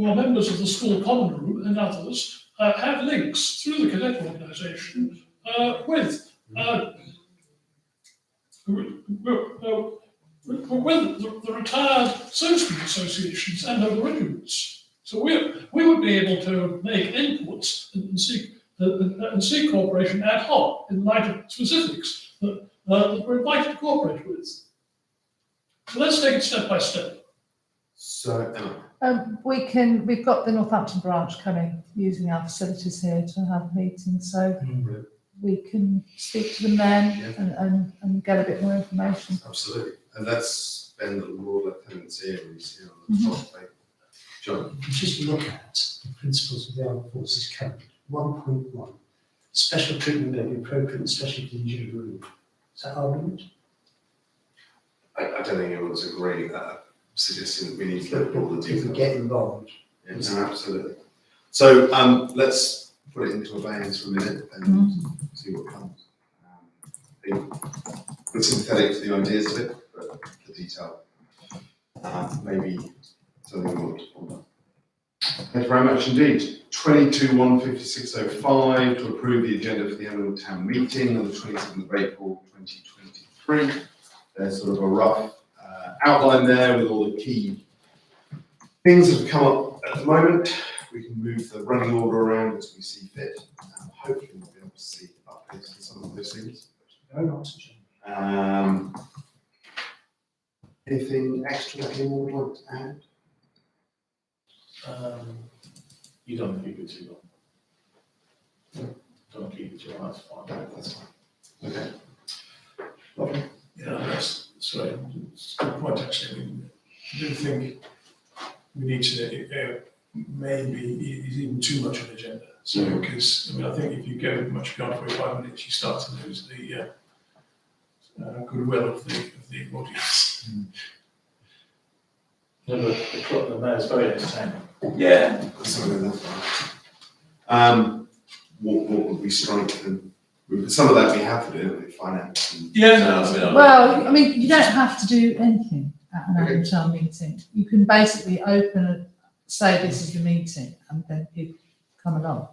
are members of the school common room and others have links through the Cadet organisation with the retired servicemen associations and other regiments. So we would be able to make inputs and seek cooperation ad hoc in light of specifics that we're invited to cooperate with. So let's take it step by step. So, Emma. We've got the Northampton branch coming, using our facilities here to have meetings, so we can speak to them then and get a bit more information. Absolutely. And let's spend the Lord Lieutenant's here and he's here on the top paper. John. If you just look at the principles of the Armed Forces Covenant, 1.1, special treatment may be appropriate, especially for the injured or wounded. Is that argument? I don't think anyone's agreeing that, suggesting that we need to look at all the If details. we get involved. Yeah, no, absolutely. So let's put it into abeyance for a minute and see what comes. We're sympathetic to the ideas of it, but the detail maybe something we want to ponder. Thank you very much indeed. 22-15605 to approve the agenda for the annual town meeting on the 27th of April 2023. There's sort of a rough outline there with all the key things that have come up at the moment. We can move the running order around as we see fit. Hopefully we'll be able to see updates on some of those things. No oxygen. Anything extra that anyone would like to add? You don't keep it too long. Don't keep it too long, that's fine. No, that's fine. Okay. Lovely. Yeah, that's right. It's a good point actually. I mean, I do think we need to maybe is even too much on the agenda. So because I think if you go much beyond 45 minutes, you start to lose the goodwill of the audience. No, but the clock, the mayor's very entertaining. Yeah. Something like that. What would we strengthen? Some of that we have to do with finance. And Well, I mean, you don't have to do anything at an annual town meeting. You can basically say this is the meeting, and then people come along.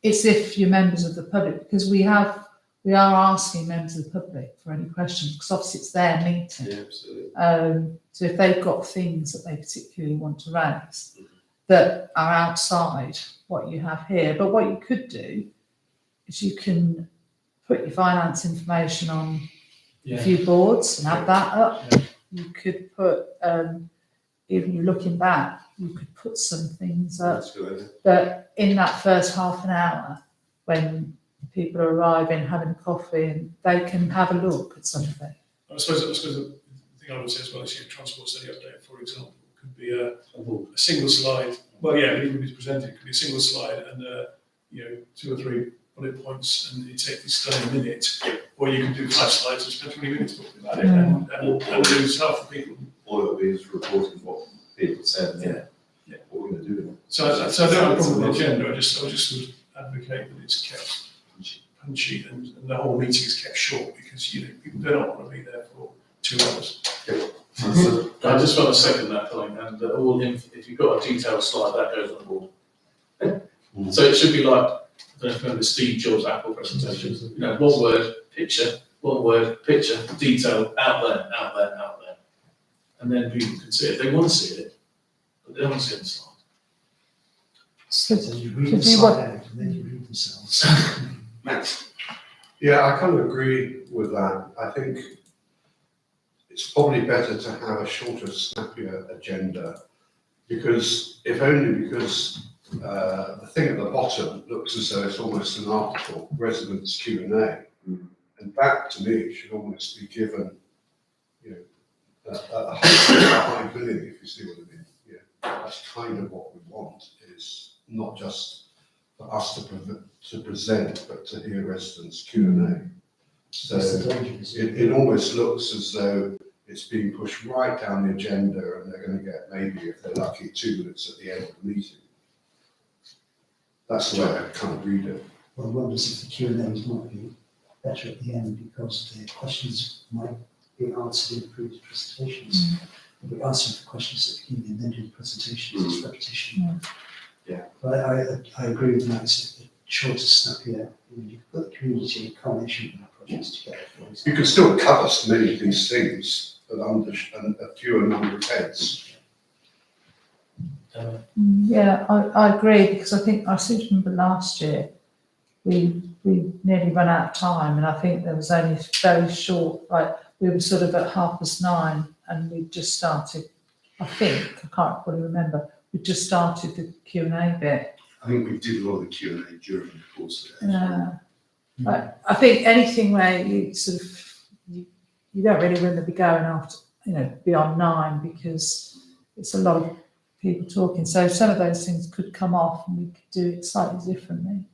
It's if you're members of the public, because we are asking members of the public for any questions, because obviously it's their meeting. Yeah, absolutely. So if they've got things that they particularly want to raise that are outside what you have here, but what you could do is you can put your finance information on a few boards and have that up. You could put, even you're looking back, you could put some things up. That's good, isn't it? But in that first half an hour, when people are arriving, having a coffee, and they can have a look at something. I suppose the thing I would say as well is your transport study update, for example, could be a single slide. Well, yeah, it would be presented, it could be a single slide and, 2 or 3 bullet points, and it takes this done in a minute. Or you can do 5 slides and spend 20 minutes talking about it, and lose half the people. All it'll be is reporting what people said, and Yeah. what we're going to do with it. So I don't have a problem with the agenda, I just would advocate that it's kept punchy and the whole meeting is kept short, because people do not want to be there for 2 hours. I just want to second that point, and that if you've got a detailed slide, that goes on the board. So it should be like, I don't know if you remember Steve Jobs' Apple presentations, one word, picture, detail, out there. And then people can see it. They want to see it, but they don't want to see the slide. So you read Could the you slide out and then you read themselves. Max? Yeah, I kind of agree with that. I think it's probably better to have a shorter, snappier agenda, because the thing at the bottom looks as though it's almost an article, residents Q&A. And that, to me, should almost be given, a high billing, if you see what I mean. Yeah, that's kind of what we want, is not just for us to present, but to hear residents Q&A. So it almost looks as though it's being pushed right down the agenda, and they're going to get, maybe if they're lucky, 2 minutes at the end of the meeting. That's the way I kind of read it. Well, I wonder if the Q&As might be better at the end, because the questions might be answered in previous presentations. If we answer the questions at the beginning and then do the presentations, it's repetition. Yeah. But I agree with Max, the shorter, snappier, you put the community and combination of our projects together. You can still cover many of these things, but under a fewer number of heads. Yeah, I agree, because I seem to remember last year we nearly ran out of time, and I think there was only very short, like we were sort of at 9:30 and we just started, I can't really remember, we just started the Q&A bit. I think we did a lot of the Q&A during the course of it. I think anything where you sort of, you don't really want to be going after, beyond 9, because it's a lot of people talking. So some of those things could come off and we could do it slightly differently.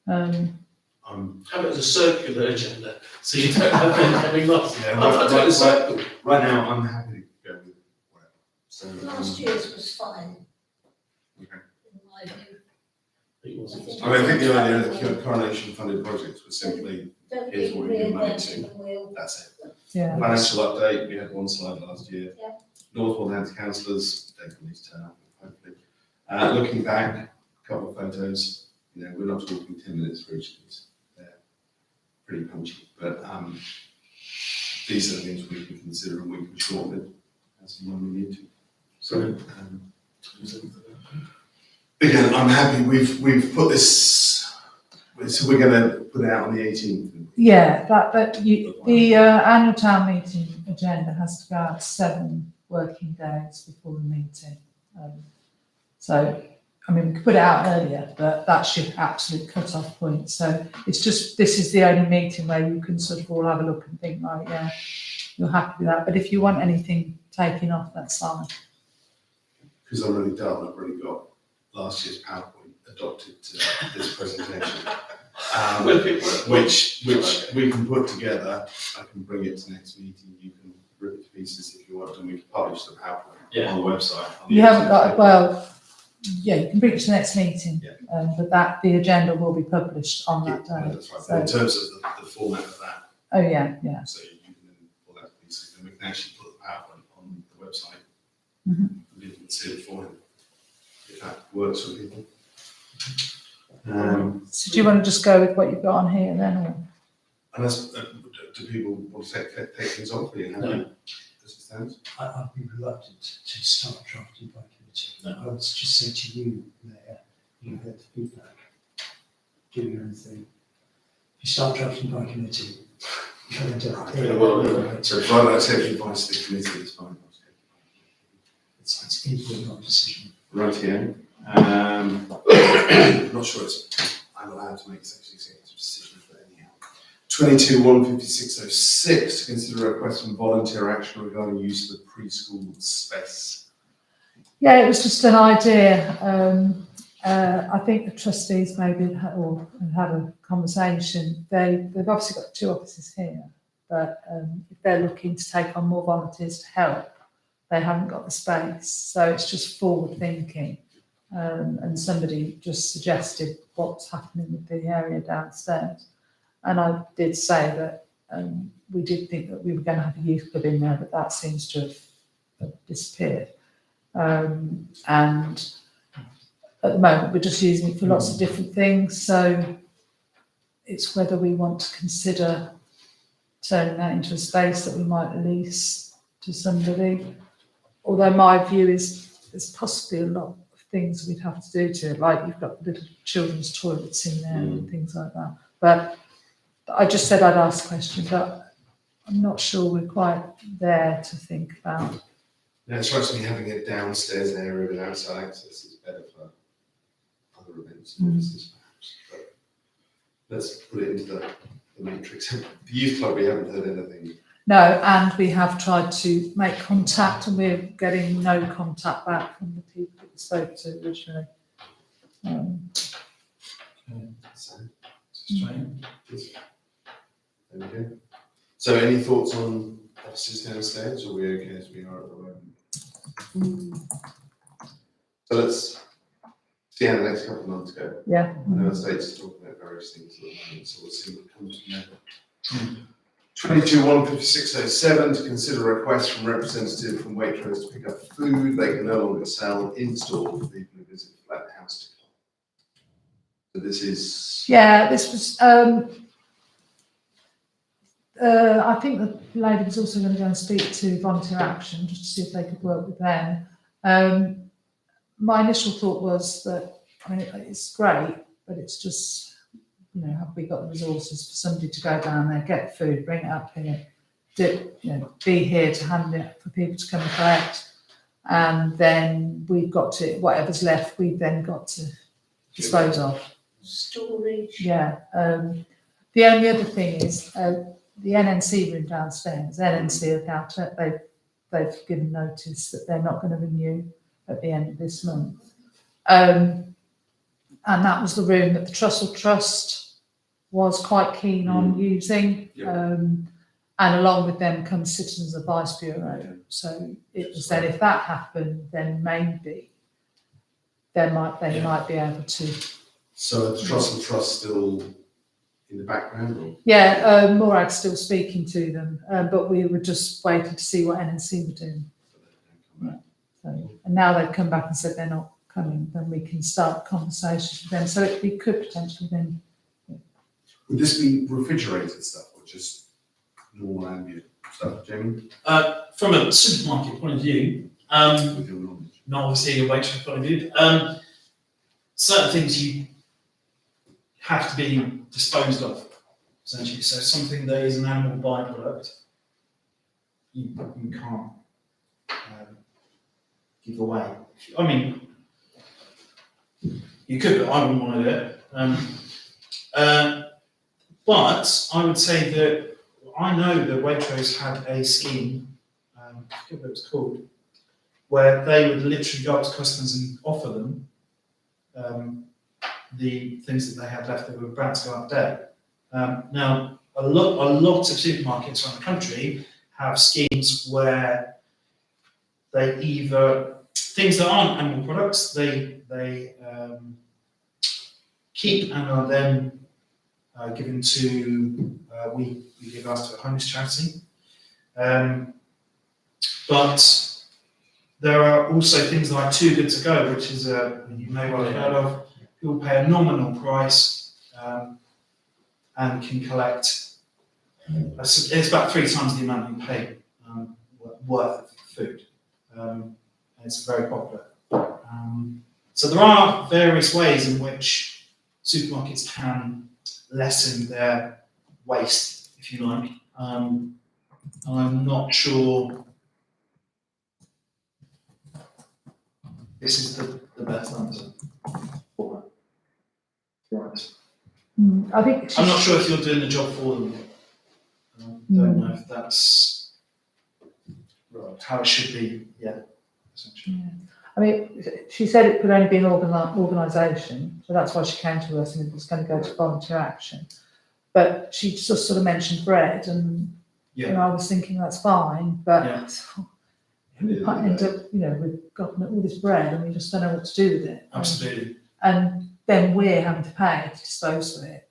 How about a circular agenda, so you don't have them having lots? Right now, I'm happy to go with whatever. So, Last year's was fine, okay. in my view. I think the idea of the coronation funded projects was simply, Don't here's keep what we give money reinventing to. the wheel. That's it. Yeah. Financial update, we had 1 slide last year. Yeah. North Wales councillors, they can need to turn up, hopefully. Looking back, a couple of photos, we're not talking 10 minutes for each of these. They're pretty punchy, but these are things we can consider and we can shorten it as and when we need to. So, again, I'm happy we've put this, so we're going to put it out on the 18th. Yeah, the annual town meeting agenda has to go out 7 working days before the meeting. We could put it out earlier, but that's your absolute cut-off point. So it's just, this is the only meeting where you can sort of all have a look and think, right, yeah, you're happy with that. But if you want anything taken off, that's fine. Because I'm really done, I've already got last year's PowerPoint adopted to this presentation. Which we can put together. I can bring it to next meeting. You can rip it to pieces if you want, and we can publish the PowerPoint on the website. You haven't got, you can bring it to the next meeting, but the agenda will be published on that day. That's right. But in terms of the format of that. Oh, yeah. So you can then pull that to pieces, and we can actually put the PowerPoint on the website. Mm-hmm. And you can see it for him, if that works for people. So do you want to just go with what you've got on here then, or? Unless, do people want to take things on for you? No. As it stands? I'd be reluctant to start drafting by committee. I would just say to you, Mayor, you heard the feedback. Do your own thing. If you start drafting by committee, you're going to So if I don't take advice to the committee, it's fine. it's input, not decision. Right here. Not sure I'm allowed to make such executive decisions, but anyhow. 22-15606, to consider a request from volunteer action regarding use of the preschool space. Yeah, it was just an idea. I think the trustees maybe had a conversation. They've obviously got 2 offices here, but if they're looking to take on more volunteers to help, they haven't got the space. So it's just forward thinking. And somebody just suggested what's happening with the area downstairs. And I did say that we did think that we were going to have a youth club in there, but that seems to have disappeared. And at the moment, we're just using it for lots of different things. So it's whether we want to consider turning that into a space that we might lease to somebody. Although my view is there's possibly a lot of things we'd have to do to it, like you've got little children's toilets in there and things like that. But I just said I'd ask a question, but I'm not sure we're quite there to think about. Now, it's actually having a downstairs area with outside access is better for other events and offices, perhaps. But let's put it into the matrix. The youth club, we haven't heard anything. No, and we have tried to make contact and we're getting no contact back from the people that we spoke to originally. So, Strange. there we go. So any thoughts on offices downstairs, or are we okay as we are at the moment? So let's see how the next couple of months go. Yeah. I know the state's talking about various things at the moment, so we'll see what comes from there. 22-15607, to consider a request from representative from Waitrose to pick up food they can no longer sell in store for people who visit Flat House to Club. So this is. Yeah, this was, I think the lady was also going to go and speak to Volunteer Action just to see if they could work with them. My initial thought was that, I mean, it's great, but it's just, you know, have we got the resources for somebody to go down there, get food, bring it up here, be here to hand it for people to come and collect, and then we've got to, whatever's left, we've then got to dispose of. Storage. Yeah. The only other thing is the NNC room downstairs. NNC have they've given notice that they're not going to renew at the end of this month. And that was the room that the Trussell Trust was quite keen on using. Yeah. And along with them comes Citizens Advice Bureau. So it was then, if that happened, then maybe they might be able to. So the Trussell Trust still in the background? Or? Yeah, Morag's still speaking to them, but we were just waiting to see what NNC were doing. So, and now they've come back and said they're not coming, then we can start conversations with them. So we could potentially then. Would this be refrigerated stuff or just normal ambient stuff, Jamie? From a supermarket point of view, With your knowledge. not obviously a Waitrose point of view, certain things you have to be disposed of, essentially. So something that is an animal byproduct, you can't give away. I mean, you could, but I wouldn't want to do it. But I would say that I know that Waitrose had a scheme, I forget what it was called, where they would literally go up to customers and offer them the things that they had left that were about to go out of date. Now, a lot of supermarkets around the country have schemes where they either, things that aren't animal products, they keep and are then given to, we give ours to a homeless charity. But there are also things like Too Good To Go, which is you may well have heard of. People pay a nominal price and can collect. It's about 3 times the amount you pay worth of food. It's very popular. So there are various ways in which supermarkets can lessen their waste, if you like. I'm not sure this is the best answer for that. Right. I think I'm not sure if you're doing the job for them. Don't know if that's how it should be. Yeah, essentially. I mean, she said it could only be an organisation, so that's why she came to us and it was going to go to volunteer action. But she just sort of mentioned bread, and I was thinking that's fine, but we might end up, we've got all this bread and we just don't know what to do with it. Absolutely. And then we're having to pay to dispose of it.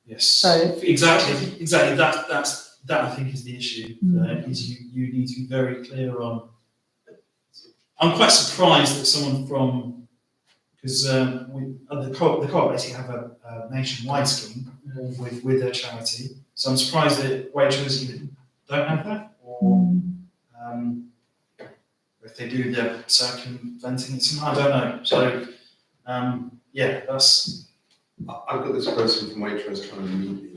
Yes. So exactly. That I think is the issue. Is you need to be very clear on. I'm quite surprised that someone from, because the co-op basically have a nationwide scheme with their charity. So I'm surprised that Waitrose even don't have that, or if they do, they're circumventing it somehow. I don't know. So that's. I've got this person from Waitrose trying to meet me.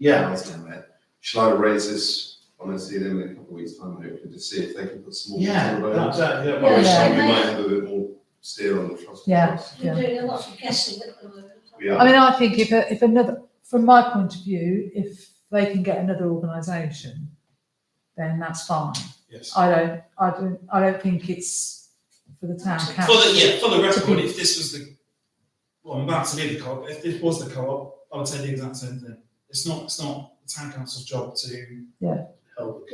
Down there. Shall I raise this when I see them in a couple of weeks' time, hopefully, to see if they can put some more on the bones? Yeah. By which time we might have a bit more steer on the trust. You're doing a lot of guessing at the moment. We are. I mean, I think if another, from my point of view, if they can get another organisation, then that's fine. Yes. I don't think it's for the town council. For the record, if this was I'm about to leave the co-op. If this was the co-op, I would say the exact same thing. It's not the town council's job to Help.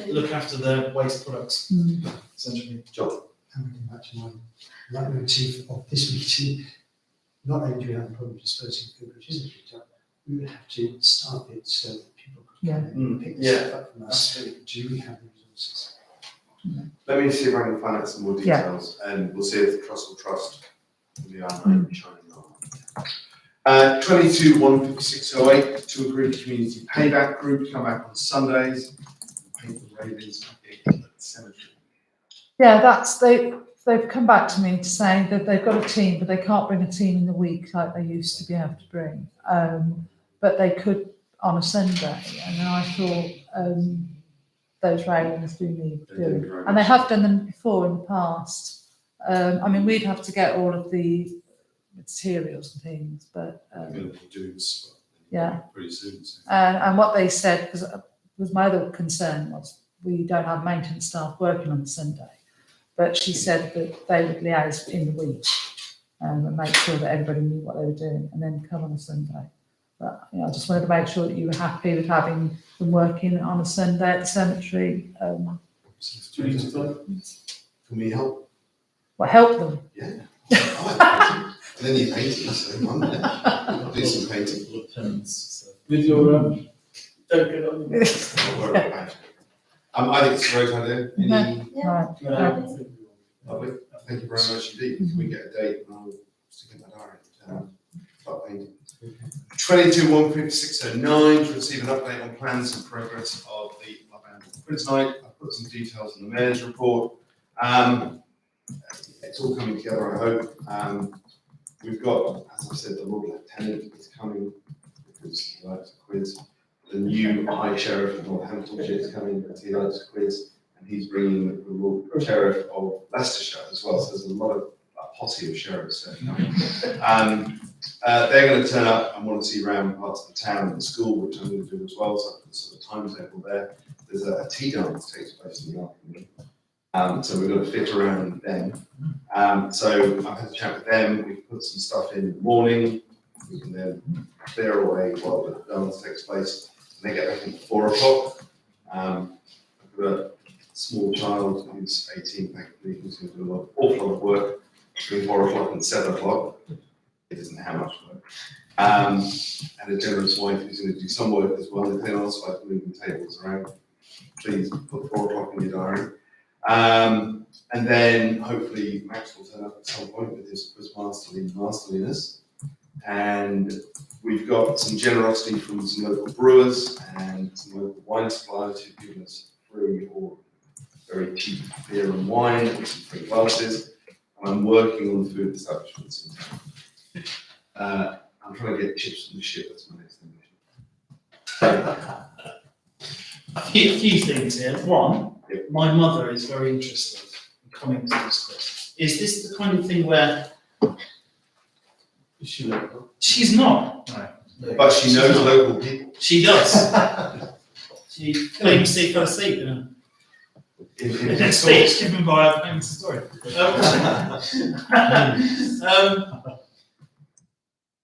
look after their waste products, essentially. Coming back to my leitmotif of this meeting, not only do we have a problem disposing of food which isn't picked up, we would have to start it so that people could come and pick this stuff up from us. Do we have the resources? Let me see if I can find out some more details, and we'll see if the trust will trust the online shining on. 22-15608 to agree to community payback group to come back on Sundays and paint the railings at the cemetery. Yeah, they've come back to me to say that they've got a team, but they can't bring a team in the week like they used to be able to bring. But they could on a Sunday, and I thought those railings do need doing, and they have done them before in the past. I mean, we'd have to get all of the materials and things, but We're going to be doing this pretty soon. So. and what they said was my other concern was we don't have maintenance staff working on Sunday, but she said that they would liaise in the week and make sure that everybody knew what they were doing and then come on a Sunday. But I just wanted to make sure that you were happy with having them working on a Sunday at the cemetery. Can we help? What help them? Yeah. And then you paint it, so do some painting. With your don't get on your Don't worry about it. I think it's a great idea. Right. Lovely. Thank you very much indeed. If we get a date, and I'll stick in my diary. Start painting. 22-15609 to receive an update on plans and progress of the Love Animal Quiz Night. I've put some details in the mayor's report. It's all coming together, I hope. We've got, as I said, the Lord Lieutenant is coming because he likes a quiz. The new High Sheriff of Northamptonshire is coming because he likes a quiz, and he's bringing the Lord Sheriff of Leicestershire as well. So there's a lot of a posse of sheriffs coming. They're going to turn up and want to see around parts of the town and the school, which I'm going to do as well. So I've put sort of timetable there. There's a tea dance that takes place in the afternoon. So we're going to fit around them. So I've had a chat with them. We've put some stuff in the morning. We can then clear away while the dance takes place. And they get back at 4 o'clock. I've got a small child who's 18, thankfully, who's going to do an awful lot of work between 4 o'clock and 7 o'clock. It isn't how much work. And a generous wife who's going to do some work as well. If anyone else likes moving tables around, please put 4 o'clock in your diary. And then hopefully Max will turn up at some point with his quiz masterliness. And we've got some generosity from some local brewers and some local wine suppliers who've given us free or very cheap beer and wine and some free glasses. And I'm working on food establishments in town. I'm trying to get chips from the ship, that's my next ambition. A few things here. One, my mother is very interested in coming to this quiz. Is this the kind of thing where Is she local? she's not? No. But she knows local people. She does. She famously fell asleep in a speech given by a famous historian.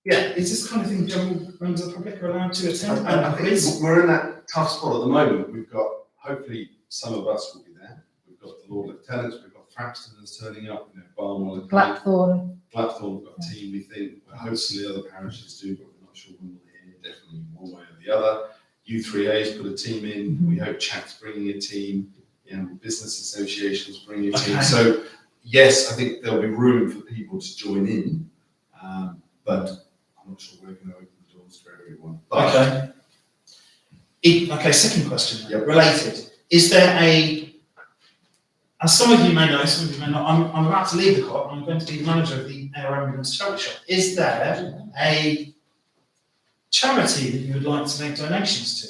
Yeah, is this kind of thing general members of the public are allowed to attend? I think we're in that tough spot at the moment. We've got, hopefully, some of us will be there. We've got the Lord Lieutenants, we've got Thrapstoners turning up, Barnwell, Blackthorn. Blackthorn, we've got a team, we think. We're hoping the other parishes do, but we're not sure when we'll hear, definitely one way or the other. U3A's put a team in. We hope Chat's bringing a team. Business associations bringing a team. Okay. So, yes, I think there'll be room for people to join in, but I'm not sure we're going to open the doors for everyone. But Okay. Okay, second question, Yep. related. Is there as some of you may know, some of you may not, I'm about to leave the co-op, I'm going to be the manager of the Air Ambulance Charity Shop. Is there a charity that you would like to make donations to?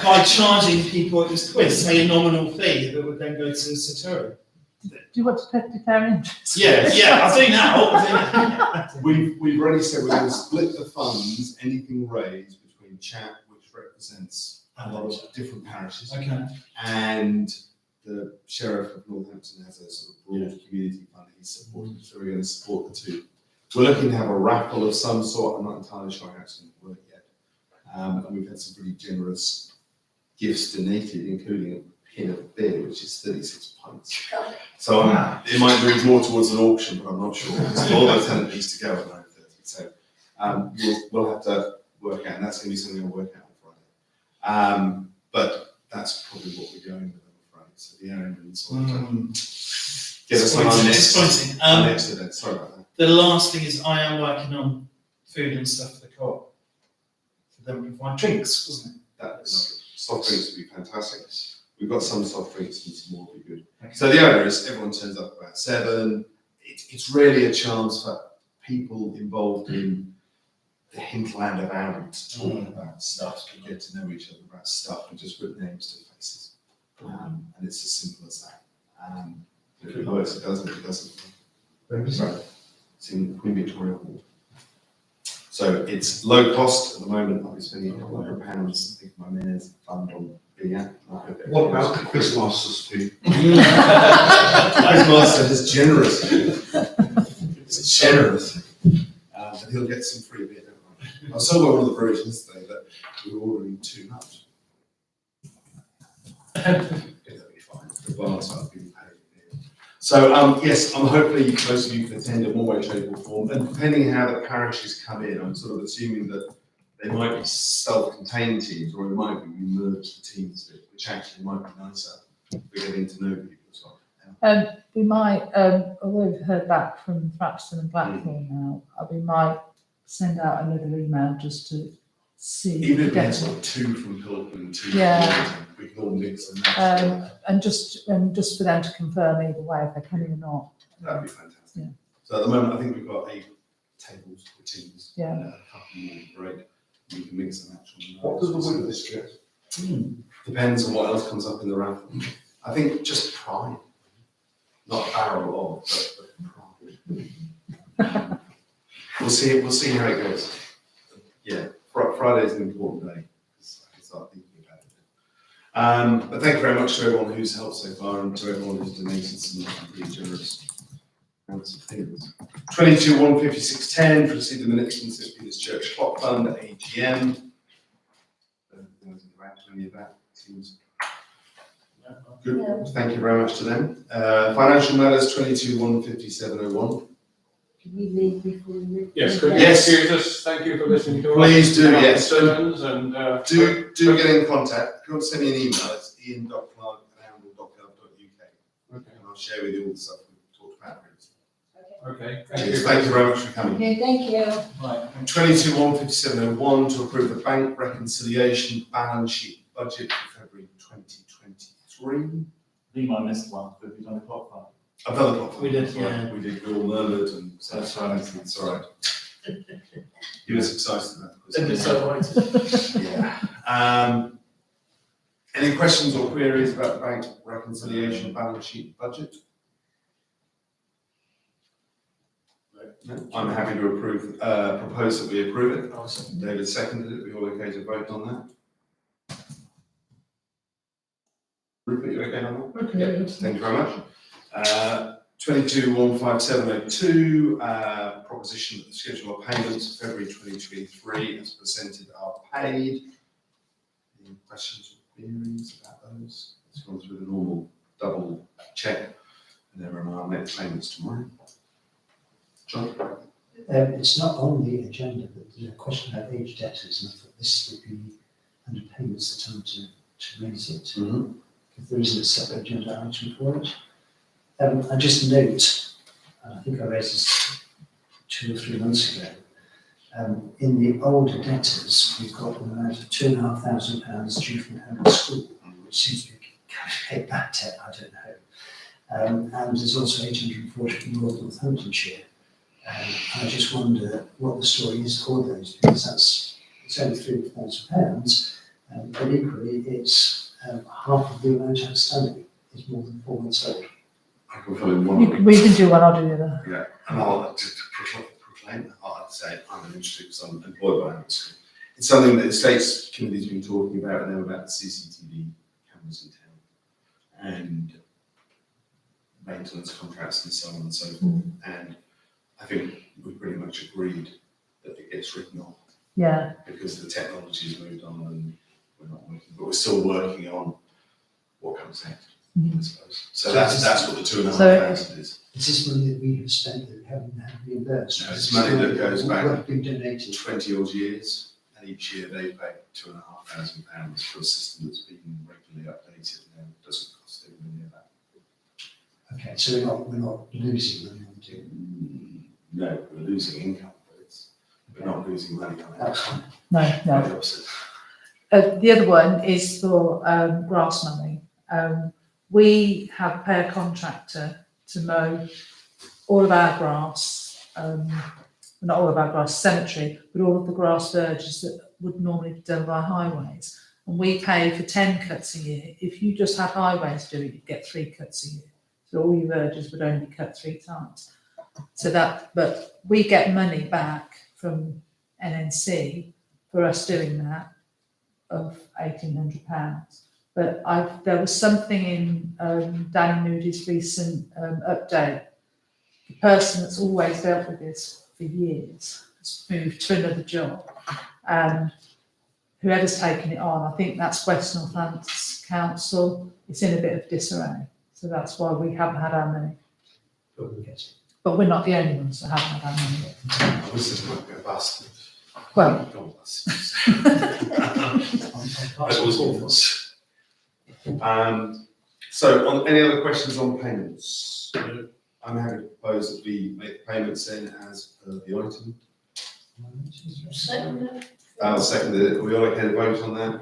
By charging people at this quiz, say a nominal fee that would then go to Satori. Do you want to declare an interest? Yeah, I'll do now. we've already said we're going to split the funds, anything raised between Chat, which represents a lot of different parishes, Okay. and the Sheriff of Northampton has a sort of broad community fund he's supporting, so we're going to support the two. We're looking to have a raffle of some sort. I'm not entirely sure how it's going to work yet. And we've had some pretty generous gifts donated, including a pin of beer, which is 36 pints. So it might move more towards an auction, but I'm not sure. Because all the tenant needs to go at 9:30. So we'll have to work out, and that's going to be something we'll work out on Friday. But that's probably what we're going with, I'm afraid. So the Air Ambulance will have to get us on our Disappointing. next event. Sorry about that. The last thing is I am working on food and stuff for the co-op. For them to provide drinks, wasn't it? That's soft drinks would be fantastic. We've got some soft drinks and some more would be good. Okay. So the idea is everyone turns up about 7. It's really a chance for people involved in the hinterland of Arran to talk about stuff, to get to know each other about stuff and just put names to faces. And it's as simple as that. If it works, it doesn't. If it doesn't. Right. It's in Queen Victoria Hall. So it's low cost at the moment. I'll be spending £200. I think my mayor's fund on beer. What about the Quizmaster's fee? Quizmaster is generous. It's generous. And he'll get some free beer. I saw by one of the breweries yesterday that we were ordering too much. That'll be fine. The bars are being paid. So yes, I'm hopefully most of you can attend in one way, shape or form. And depending how the parishes come in, I'm sort of assuming that they might be self-contained teams, or it might be we merge the teams, which actually might be nicer for getting to know people as well. We might, although we've heard back from Thrapston and Blackthorn now, we might send out another email just to see. Even if we had sort of 2 from Pilgrim and 2 from Wellington, we can all mix and match. And just for them to confirm either way if they're coming or not. That'd be fantastic. Yeah. So at the moment, I think we've got 8 tables for teams. Yeah. And a couple more break. We can mix and match on. What does the winners get? Depends on what else comes up in the raffle. I think just pride. Not a barrel of, but pride. We'll see how it goes. Yeah, Friday's an important day. I can start thinking about it. But thank you very much to everyone who's helped so far and to everyone who's donated some pretty generous amounts of things. 22/156/10 to receive the minutes from St. Peter's Church Clock Fund at AGM. Any of that seems good. Thank you very much to them. Financial matters 22/157/01. Can we leave before we leave? Yes, could you Yes. excuse us? Thank you for listening to us. Please do, Our yes. concerns and Do get in contact. If you want to send me an email, it's ian.clark@amble.gov.uk. Okay. And I'll share with you all the stuff we talked about previously. Okay. Thank you very much for coming. Okay, thank you. Right. 22-157-01 to approve the bank reconciliation balance sheet budget for February 2023. I think I missed one, but we've done a clock file. I've done the plot. We did, yeah. We did, we all murmured and said, it's all right. He was excited about the Then quiz. it's so right. Yeah. Any questions or queries about the bank reconciliation balance sheet budget? No? I'm happy to approve, propose that we approve it. I'll second. David seconded it. We all okay to vote on that? Rupert, you okay on that? Okay, yes. Thank you very much. 22-157-02, proposition that the schedule of payments for February 2023 as presented are paid. Any questions or queries about those? Let's go through the normal double check and then our next payments tomorrow. John? It's not on the agenda, but there's a question about age debtors, and I thought this would be under payments the time to raise it, Mm-hmm. if there isn't a separate agenda item for it. I just note, and I think I raised this 2 or 3 months ago, in the older debtors, we've got an amount of £2,500 due from Herald School, which seems to be kind of paid back debt, I don't know. And there's also 840 from North Northamptonshire. And I just wonder what the story is for those, because it's only £3,000, but equally it's half of the amount outstanding is more than 4 months old. I can fill in one. We can do one, I'll do the other. Yeah, and I'll just to proclaim that, I'd say I'm an industry because I'm employed by Amazon. It's something that the Estates Committee's been talking about now about the CCTV cameras in town and maintenance contracts and so on and so forth. And I think we pretty much agreed that it gets written off Yeah, because the technology has moved on and we're not working, but we're still working on what comes next, I suppose. So that's what the 2,500 is. Is this money that we have spent that we haven't had reimbursed? No, it's money that goes back What have been donated? 20 odd years, and each year they pay £2,500 for a system that's been regularly updated and it doesn't cost anywhere near that. Okay, so we're not losing money on doing. No, we're losing income, but we're not losing money on it. That's fine. no, Quite no. the opposite. The other one is for grass mowing. We have pay a contractor to mow all of our grass, not all of our grass, cemetery, but all of the grass verges that would normally be done by highways. And we pay for 10 cuts a year. If you just had highways do it, you'd get 3 cuts a year. So all your verges would only be cut 3 times. So that, but we get money back from NNC for us doing that of £1,800. But there was something in Danny Moody's recent update. The person that's always dealt with this for years has moved to another job, and whoever's taken it on, I think that's West Northampton Council, it's in a bit of disarray. So that's why we haven't had our money. But we'll get it. But we're not the only ones that haven't had our money. I wish this might be a bust. Well, Go on, bust. That was awful. So, on any other questions on payments? I'm happy to propose that we make the payments then as per the item. Second, I'll second it. Are we all okay to vote on that?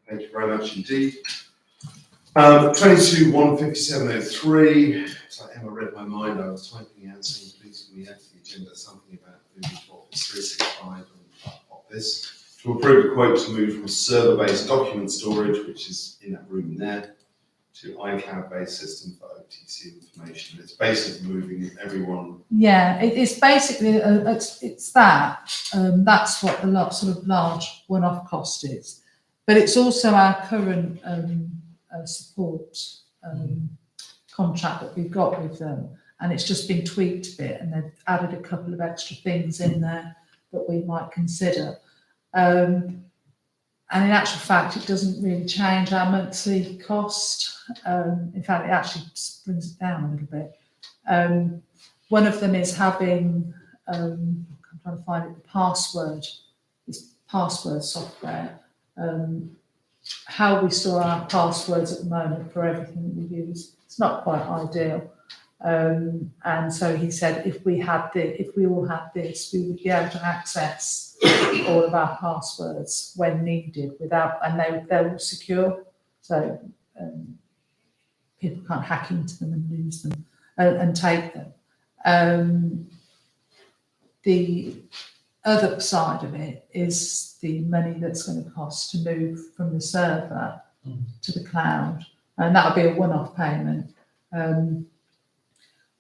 Thank you very much indeed. 22-157-03. So Emma read my mind. I was typing out saying, please can we add to the agenda something about moving to Office 365 and Office to approve a quote to move from server-based document storage, which is in that room there, to iCloud-based system for OTC information. It's basically moving everyone. yeah, it's basically, it's that. That's what the sort of large one-off cost is. But it's also our current support contract that we've got with them, and it's just been tweaked a bit, and they've added a couple of extra things in there that we might consider. And in actual fact, it doesn't really change our monthly cost. In fact, it actually brings it down a little bit. One of them is having, I'm trying to find it, the password software. how we store our passwords at the moment for everything that we use. It's not quite ideal. And so he said if we all had this, we would be able to access all of our passwords when needed and they're all secure. So people can't hack into them and lose them and take them. The other side of it is the money that's going to cost to move from the server to the cloud, and that'll be a one-off payment.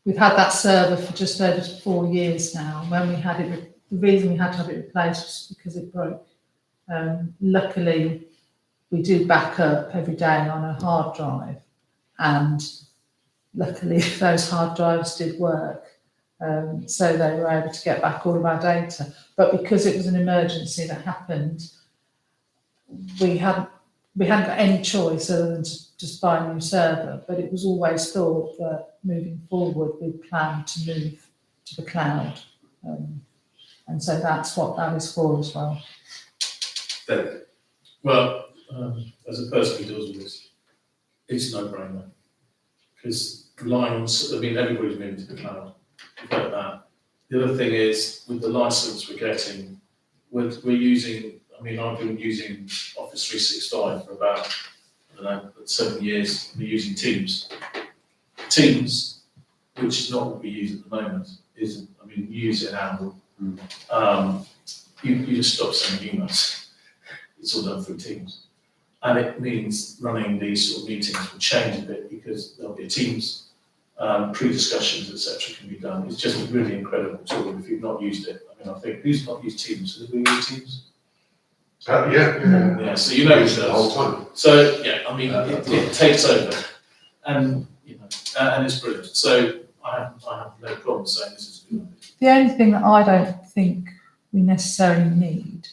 We've had that server for just over 4 years now. When we had it, the reason we had to have it replaced was because it broke. Luckily, we do back up every day on a hard drive, and luckily those hard drives did work. So they were able to get back all of our data. But because it was an emergency that happened, we hadn't got any choice other than to just buy a new server. But it was always thought that moving forward, we'd plan to move to the cloud. And so that's what that is for as well. Then, well, as a person who deals with this, it's a no-brainer. Because relying on, I mean, everybody's moving to the cloud. About that. The other thing is, with the license we're getting, we're using, I mean, I've been using Office 365 for about, I don't know, 7 years. We're using Teams. Teams, which is not what we use at the moment, is, I mean, you use it now. You just stop sending emails. It's all done through Teams. And it means running these sort of meetings will change a bit because there'll be a Teams. Pre-discussions, etc., can be done. It's just a really incredible tool if you've not used it. I mean, I think, who's not used Teams? Have we used Teams? Yeah, so you know it the whole time. So, yeah, I mean, it takes over. And, you know, and it's brilliant. So I have no problem saying this is good. The only thing that I don't think we necessarily need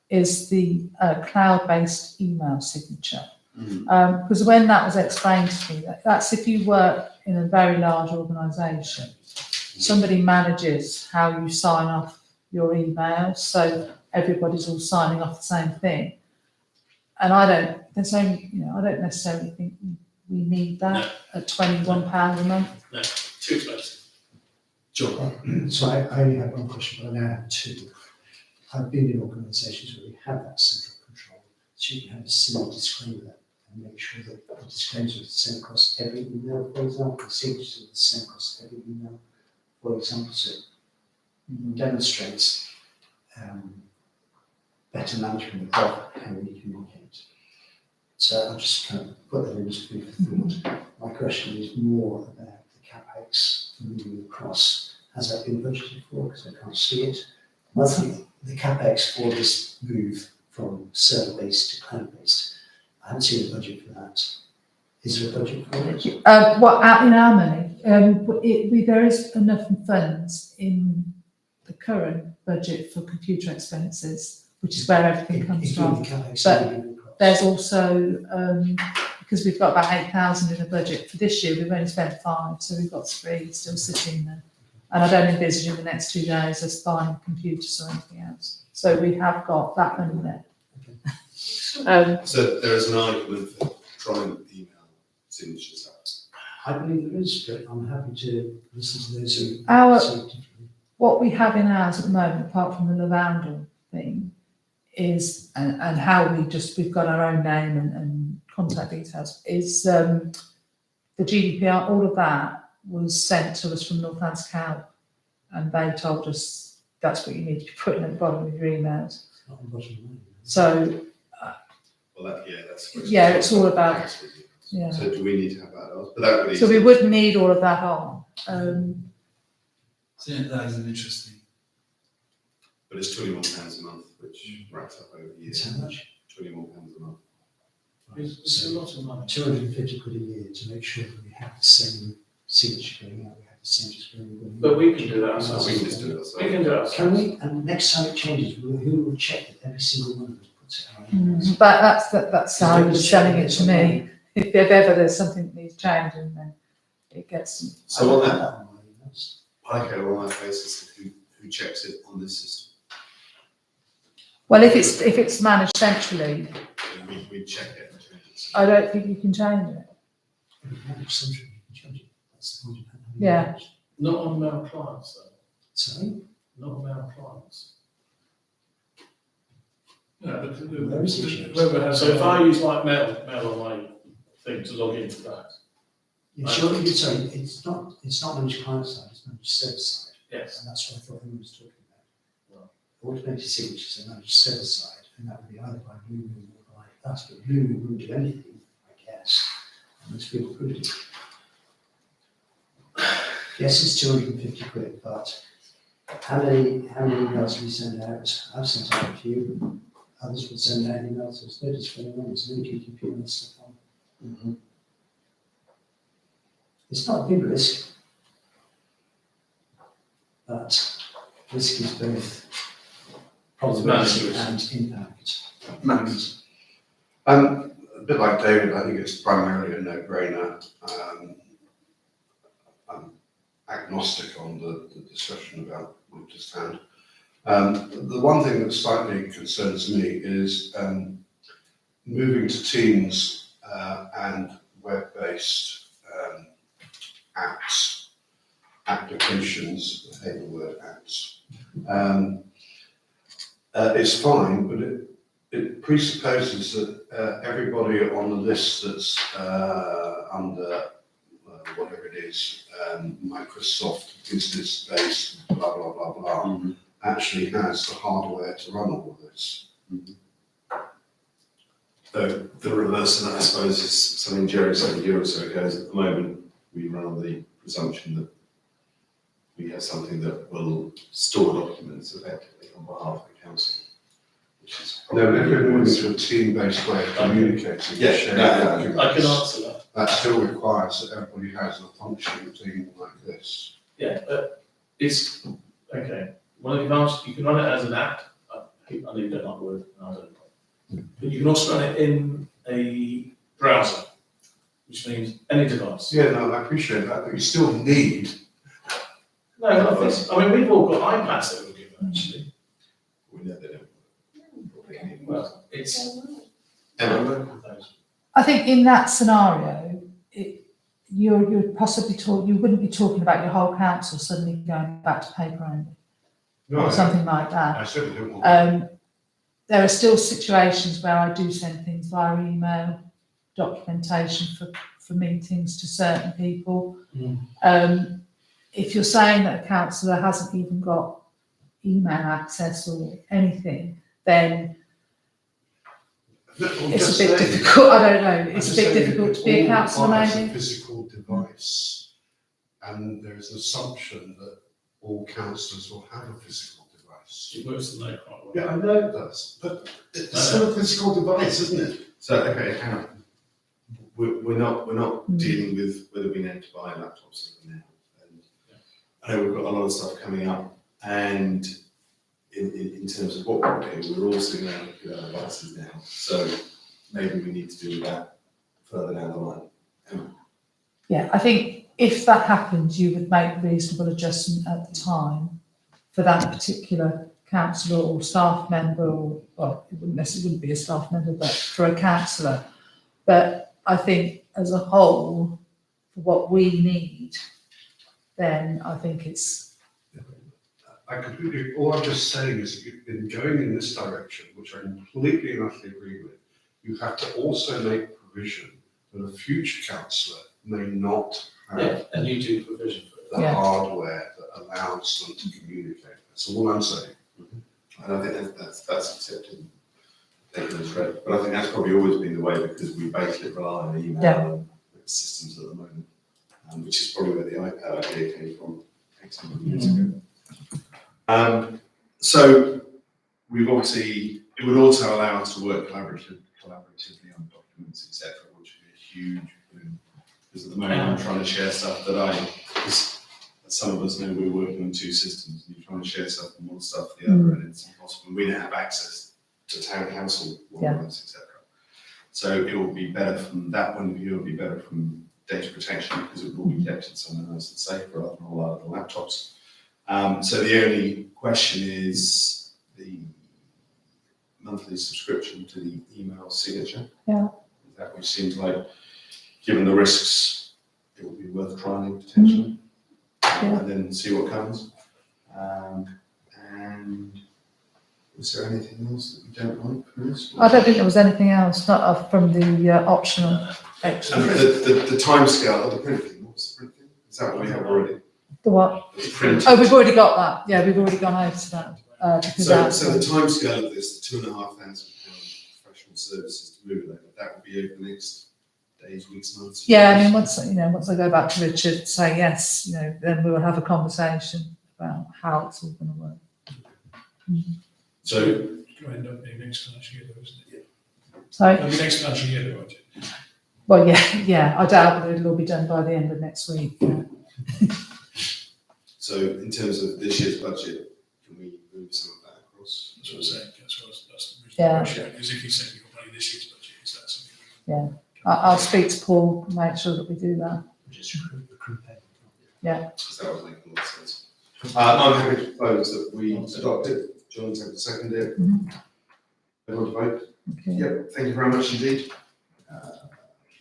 is the cloud-based email signature. Because when that was explained to me, that's if you work in a very large organisation, somebody manages how you sign off your emails, so everybody's all signing off the same thing. And I don't necessarily think we need that at £21 a month. No, too expensive. John. So I only have one question, but I now have two. I've been in organisations where we have that central control, so you can have a single disclaimer and make sure that the disclaimers are the same across every email, for example, the signatures are the same across every email, for example, so it demonstrates better management of how we communicate. So I'll just kind of put that in as food for thought. My question is more about the CapEx moving across. Has that been budgeted for? Because I can't see it. Monthly, the CapEx for this move from server-based to cloud-based, I haven't seen a budget for that. Is there a budget for it? In our money, there is enough funds in the current budget for computer expenses, which is where everything comes from. But there's also, because we've got about 8,000 in the budget for this year, we've only spent 5, so we've got 3 still sitting there. And I don't envisage in the next 2 days us buying computers or anything else. So we have got that money there. So there is an argument for trying email signatures out. I believe there is, but I'm happy to listen to those who say it differently. What we have in ours at the moment, apart from the Lavandle thing, is, and how we've got our own name and contact details, is the GDPR, all of that was sent to us from Northants Cow, and they told us that's what you need to be putting at the bottom of your emails. Not on the bottom line. So, That's. yeah, it's all about, yeah. So do we need to have that? But that would So we would need all of that on. So yeah, that is an interesting. But it's £21 a month, which racks up over years. It's how much? £21 a month. It's a lot of money. 250 quid a year to make sure that we have the same signature going out, we have the same going in. But we can do that So ourselves. we can just do it ourselves. We can do it ourselves. Can we, and next time it changes, who will check that every single one of us puts it on? But that's how he was selling it to me. If ever there's something that needs changing, then it gets. So on that, okay, well, on that basis, who checks it on this system? Well, if it's managed centrally, We check it and change it. I don't think you can change it. Essentially, you can change it. That's the point. Yeah. Not on male clients though, Sorry? not on male clients. No, but Where is it? whoever has. So if I use like mail on my thing to log into that, Yeah, surely, sorry, it's not managed client side, it's managed server side. yes, And that's what I thought everyone was talking about. Automated signatures are managed server side, and that would be either by Blue or by us, but Blue wouldn't do anything, I guess, unless we approved it. Yes, it's 250 quid, but how many emails do we send out? I've sent out a few, others would send out emails, there's 30, 21, there's no GDP and stuff on. It's not a big risk, but risk is both probability and impact. Max. A bit like David, I think it's primarily a no-brainer. I'm agnostic on the discussion about what we've just had. The one thing that slightly concerns me is moving to Teams and web-based apps, applications, I hate the word apps. It's fine, but it presupposes that everybody on the list that's under whatever it is, Microsoft business-based, blah, blah, blah, blah, actually has the hardware to run all of this. The reverse of that, I suppose, is something Jerry said a year or so ago. Is at the moment, we run on the presumption that we have something that will store documents effectively on behalf of the council. Which is No, if we're moving probably to a team-based way of communicating, Yeah, sharing no, documents, I can answer that. that still requires that everybody has a functioning team like this. Yeah, but it's, okay, one of the advantages, you can run it as an app, I know you don't like the word, I don't know. But you can also run it in a browser, which means any device. Yeah, no, I appreciate that, but you still need. No, I think, I mean, we've all got iPads that we're given, actually. we know they don't. Probably any- Well, it's. Emma? I think in that scenario, you'd possibly you wouldn't be talking about your whole council suddenly going back to paper only, or something like that. I certainly don't want. There are still situations where I do send things via email, documentation for meetings to certain people. If you're saying that a councillor hasn't even got email access or anything, then it's a bit difficult. I don't know. It's a bit difficult to be a councillor, maybe. A physical device, and there is an assumption that all councillors will have a physical device. It works in that quite well. Yeah, I know it does, but it's still a physical device, isn't it? So, okay, hang on. We're not dealing with whether we need to buy laptops now. And I know we've got a lot of stuff coming up, and in terms of what we're doing, we're also going to look at our devices now. So maybe we need to do that further down the line. Yeah, I think if that happens, you would make reasonable adjustment at the time for that particular councillor or staff member, or, well, it wouldn't be a staff member, but for a councillor. But I think as a whole, for what we need, then I think it's. I completely, all I'm just saying is that you've been going in this direction, which I completely and utterly agree with. You have to also make provision that a future councillor may not Yeah, have and you do provision for it. the hardware that allows them to communicate. That's all I'm saying. And I think that's accepted. Taken as read. But I think that's probably always been the way because we basically rely on email systems at the moment, which is probably where the iPad idea came from 18 years ago. So we've obviously, it would also allow us to work collaboratively on documents, etc., which would be a huge boom. Because at the moment I'm trying to share stuff that as some of us know, we're working on two systems, and you're trying to share stuff from one stuff to the other, and it's impossible. We don't have access to town council warrants, etc. So it will be better from that point of view. It will be better from data protection because it will all be kept in somewhere nice and safe rather than all out of the laptops. So the only question is the monthly subscription to the email signature. Yeah. That which seems like, given the risks, it would be worth trying potentially. Yeah. And then see what comes. And is there anything else that we don't like from this? I don't think there was anything else, not from the optional And extra. the timescale of the printing, what's the printing? Is that what we have already? The what? The printing. Oh, we've already got that. Yeah, we've already gone over to that. So the timescale of this, the £2,500 professional services to move it over, that will be over the next days, weeks, months? Yeah, I mean, once I go back to Richard, say yes, then we will have a conversation about how it's all going to work. So, It's going to end up being next financial year, though, isn't it? Sorry? It'll be next financial year, though, won't it? Well, yeah, I doubt that it'll all be done by the end of next week. so in terms of this year's budget, can we move some of that across? That's what I'm saying, that's the Yeah. original question, because if you said you've got money this year's budget, is that something? Yeah. I'll speak to Paul, make sure that we do that. Just recruit payment. Because that would make a lot of sense. I'm happy to propose that we adopt it. John's happy to second it. Everyone to vote? Okay. Yep, thank you very much indeed.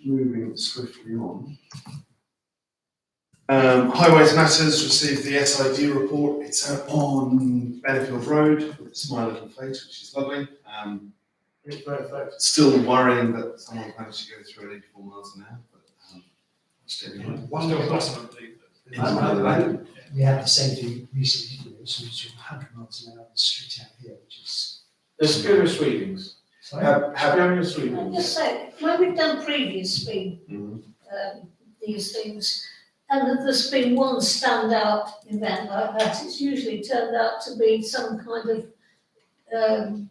Moving swiftly on. Highways Matters received the SID report. It's out on Benfield Road with a smile little face, which is lovely. Still worrying that someone managed to go through at 84 miles an hour, but still We had the same thing recently, so it's 100 miles an hour on the street out here, which is. There's spurious readings. Sorry? Spurious I readings. just say, when we've done previous speed, these things, and that there's been one standout event like that, it's usually turned out to be some kind of an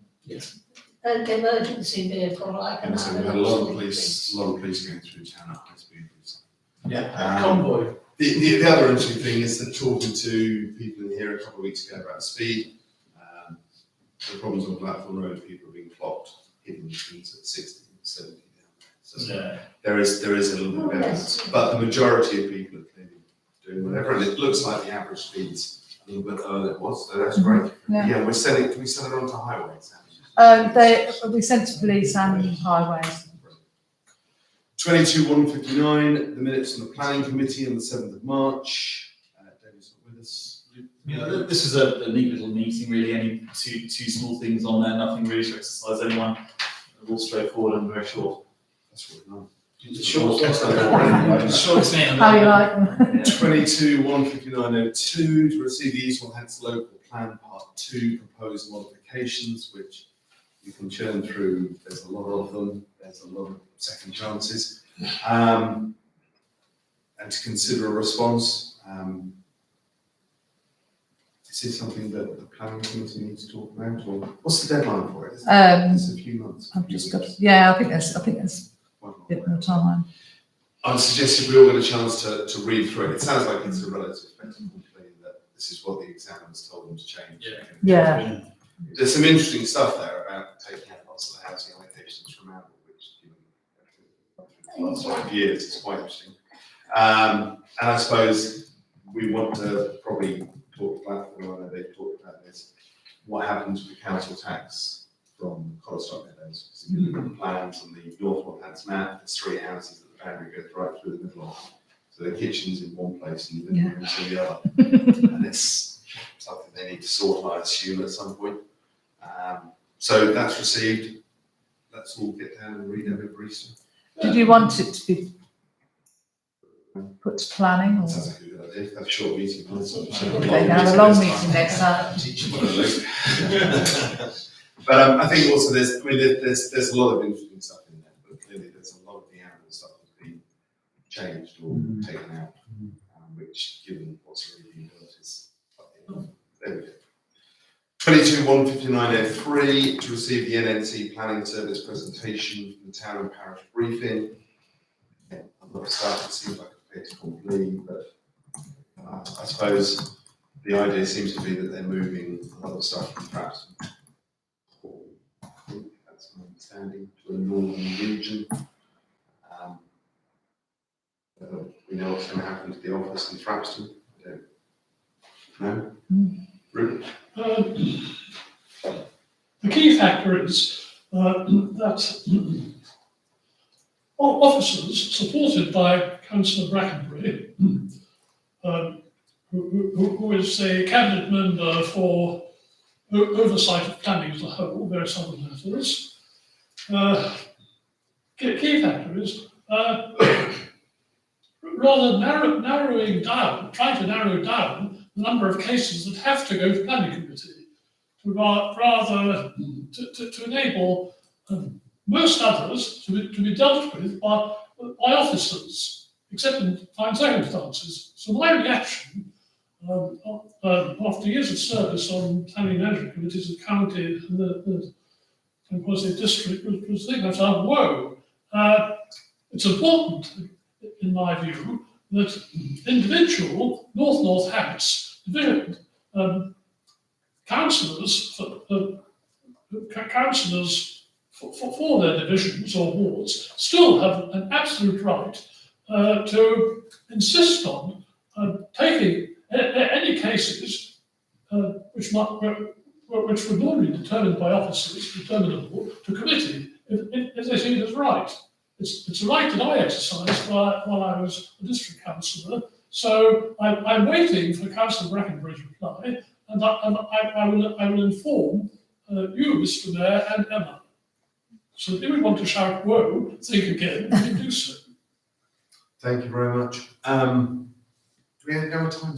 emergency vehicle, like an And so we had a lot of police going through town at high speed. Yeah, convoy. The other interesting thing is that talking to people in here a couple of weeks ago about speed, the problems on Blackpool Road, people are being clocked, hitting speeds at 60, 70 down there. So there is a little bit of evidence, but the majority of people are clearly doing whatever, and it looks like the average speed's a little bit lower than it was, so that's great. Yeah. Can we send it on to highways? We sent to police and highways. 22-159, the minutes from the planning committee on the 7th of March. David's not with us. Yeah, this is a neat little meeting, really. Only two small things on there, nothing really to exercise anyone. All straightforward and very short. That's what we know. Short. Short statement. How you like them? 22-159-02 to receive the East Northampton Local Plan Part 2 proposed modifications, which you can churn through. There's a lot of them. There's a lot of second chances. And to consider a response. Is this something that the planning committee needs to talk about, or what's the deadline for it? It's a few months. I've just got. Yeah, I think there's a bit more time. I'd suggest if we all get a chance to read through it. It sounds like it's a relative spectacle claim that this is what the examiners told them to change. Yeah. There's some interesting stuff there about taking out lots of the housing allocations from Apple, which given the last 5 years is quite interesting. And I suppose we want to probably talk about, I know they've talked about this, what happens with the council tax from Collistock Meadows. Because if you look at the plans on the North Northampton map, there's 3 houses that the boundary goes right through the middle of. So the kitchen's in one place and the living room's in the other. And it's something they need to sort, I assume, at some point. So that's received. Let's all get down and read over Easter. Did you want it to be put to planning? Or? Sounds like a good idea. Have a short meeting. Okay, have a long meeting next time. But I think also there's a lot of interesting stuff in there, but clearly there's a lot of the animal stuff that's been changed or taken out, which, given what's already been built, is there we go. 22-159-03 to receive the NNC Planning Service presentation from the town and parish briefing. Yeah, a lot of stuff. It seems like a fait accompli, but I suppose the idea seems to be that they're moving a lot of stuff from Clapton. I think that's my understanding, to a northern region. We know what's going to happen to the office in Thrapston. I don't know. Ruben? the key factor is that officers supported by Councillor Brackenbury, who is the cabinet member for oversight of planning as a whole, various other matters. Key factor is rather narrowing down, trying to narrow down the number of cases that have to go to planning committee, to rather to enable most others to be dealt with by officers, except in fine circumstances. So my reaction, after years of service on planning management committees of county and the district, was thinking to myself, whoa, it's important, in my view, that individual North Hants division councillors for their divisions or wards still have an absolute right to insist on taking any cases which were normally determined by officers, determinable to committee if they see it as right. It's a right that I exercised while I was a district councillor. So I'm waiting for Councillor Brackenbury's reply, and I will inform you, Mr. Mayor, and Emma. So if you want to shout whoa, think again, you can do so. Thank you very much. Do we have a timescale for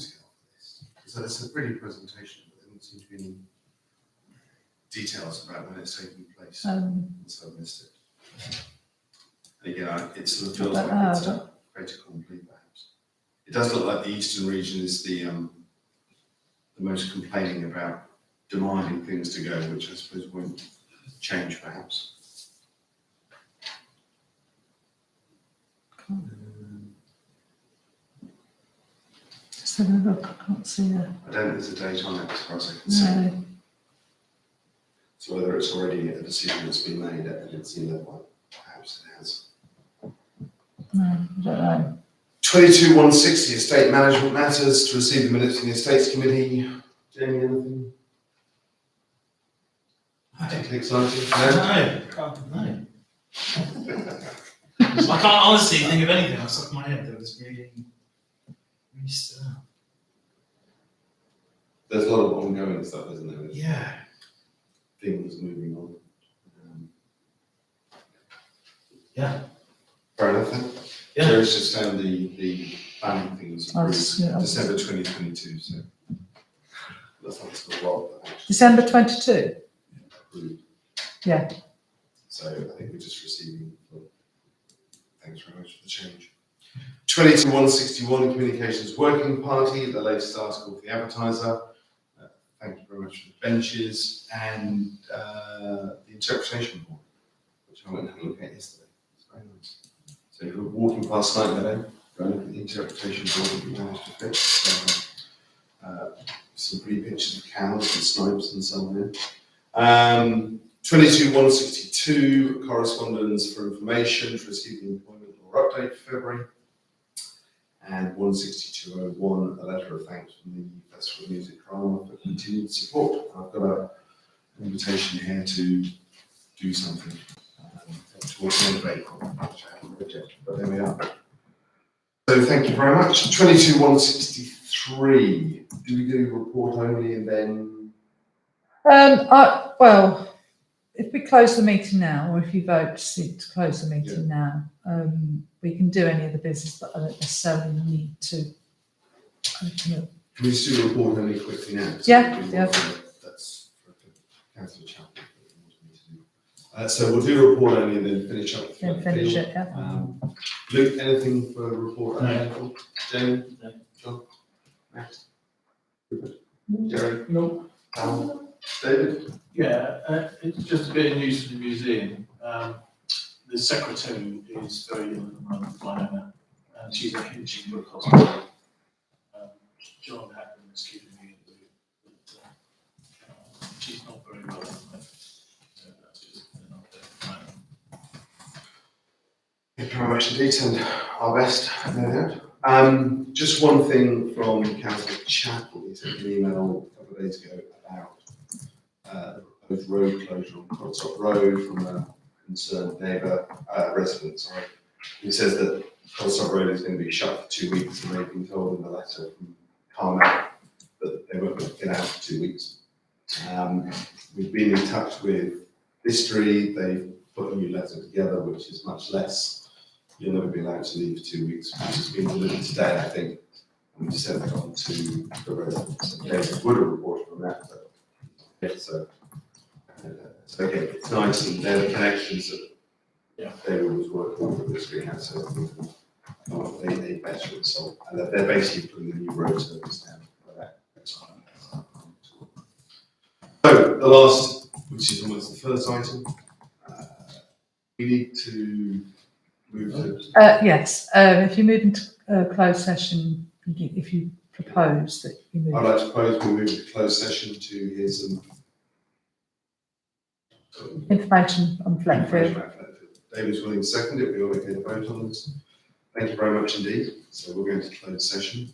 this? So it's a pretty presentation, but there doesn't seem to be any details about when it's taking place. So I missed it. And again, it sort of feels like it's a fait accompli, perhaps. It does look like the Eastern region is the most complaining about demanding things to go, which I suppose won't change, perhaps. Let's have a look, I can't see it. I don't think there's a date on it as far as I can see. No. So whether it's already a decision that's been made at an agency level, perhaps it has. No, I don't know. 22-160, estate management matters, to receive the minutes from the Estates Committee. Jamie, anything? Particularly exciting? No. I can't honestly think of anything off the top of my head that was really stood out. There's a lot of ongoing stuff, isn't there? There's Yeah. things moving on. Yeah. Fair enough then. Yeah. There's just found the planning things approved December 2022, so that's not still a lot, but actually December 22? approved. Yeah. So I think we're just receiving, thanks very much for the change. 22-161, Communications Working Party, the latest article for the Advertiser. Thank you very much for the benches and the interpretation board, which I went and had a look at yesterday. It's very nice. So if you're walking past Snipe Meadow, go and look at the interpretation board that we managed to fix. So, some pretty pictures of cows and snipes and so on. 22-162, correspondence for information to receive the employment law update for February. And 16201, a letter of thanks from the Festival of Music Drama for continued support. I've got an invitation here to do something towards the end of April, which I haven't rejected, but there we are. So thank you very much. 22-163, do we do report only and then? Well, if we close the meeting now, or if you vote to close the meeting now, we can do any of the business, but I don't necessarily need to open it. Can we just do a report only quickly now? Yeah. That's for Councillor Chapman. So we'll do a report only and then finish up. Then finish it, yeah. Luke, anything for a report only? Jamie? No. John? Matt? Rupert? Jerry? No. Alan? David? Yeah, it's just a bit of news for the museum. The secretary is very ill at the moment, Diana, and she's at Hinchingbrook Hospital. John Hackman is keeping me in the loop, but she's not very well at the moment. So that's just an update. Thank you very much indeed, and our best, no doubt. Just one thing from Councillor Chapel. He sent an email a couple of days ago about a proposed road closure on Codsop Road from a concerned neighbour, resident, sorry. He says that Codsop Road is going to be shut for 2 weeks, and they've been told in the letter from Carmel that they won't get out for 2 weeks. We've been in touch with Vistry, they've put a new letter together, which is much less. You'll never be allowed to leave for 2 weeks, which has been delivered today, I think. And we sent it on to the residents. And David would have reported on that, but yeah, so again, it's nice, and they're the connections that David was working with this greenhouse, so they better result. And they're basically putting a new road service down for that. So the last, which is almost the first item, we need to move to. Yes, if you move into closed session, if you propose that you move. I'd like to propose we move to closed session to hear some Information on information Fletfield. about Fletfield. David's willing to second it, we all make a vote on this. Thank you very much indeed. So we're going to close session.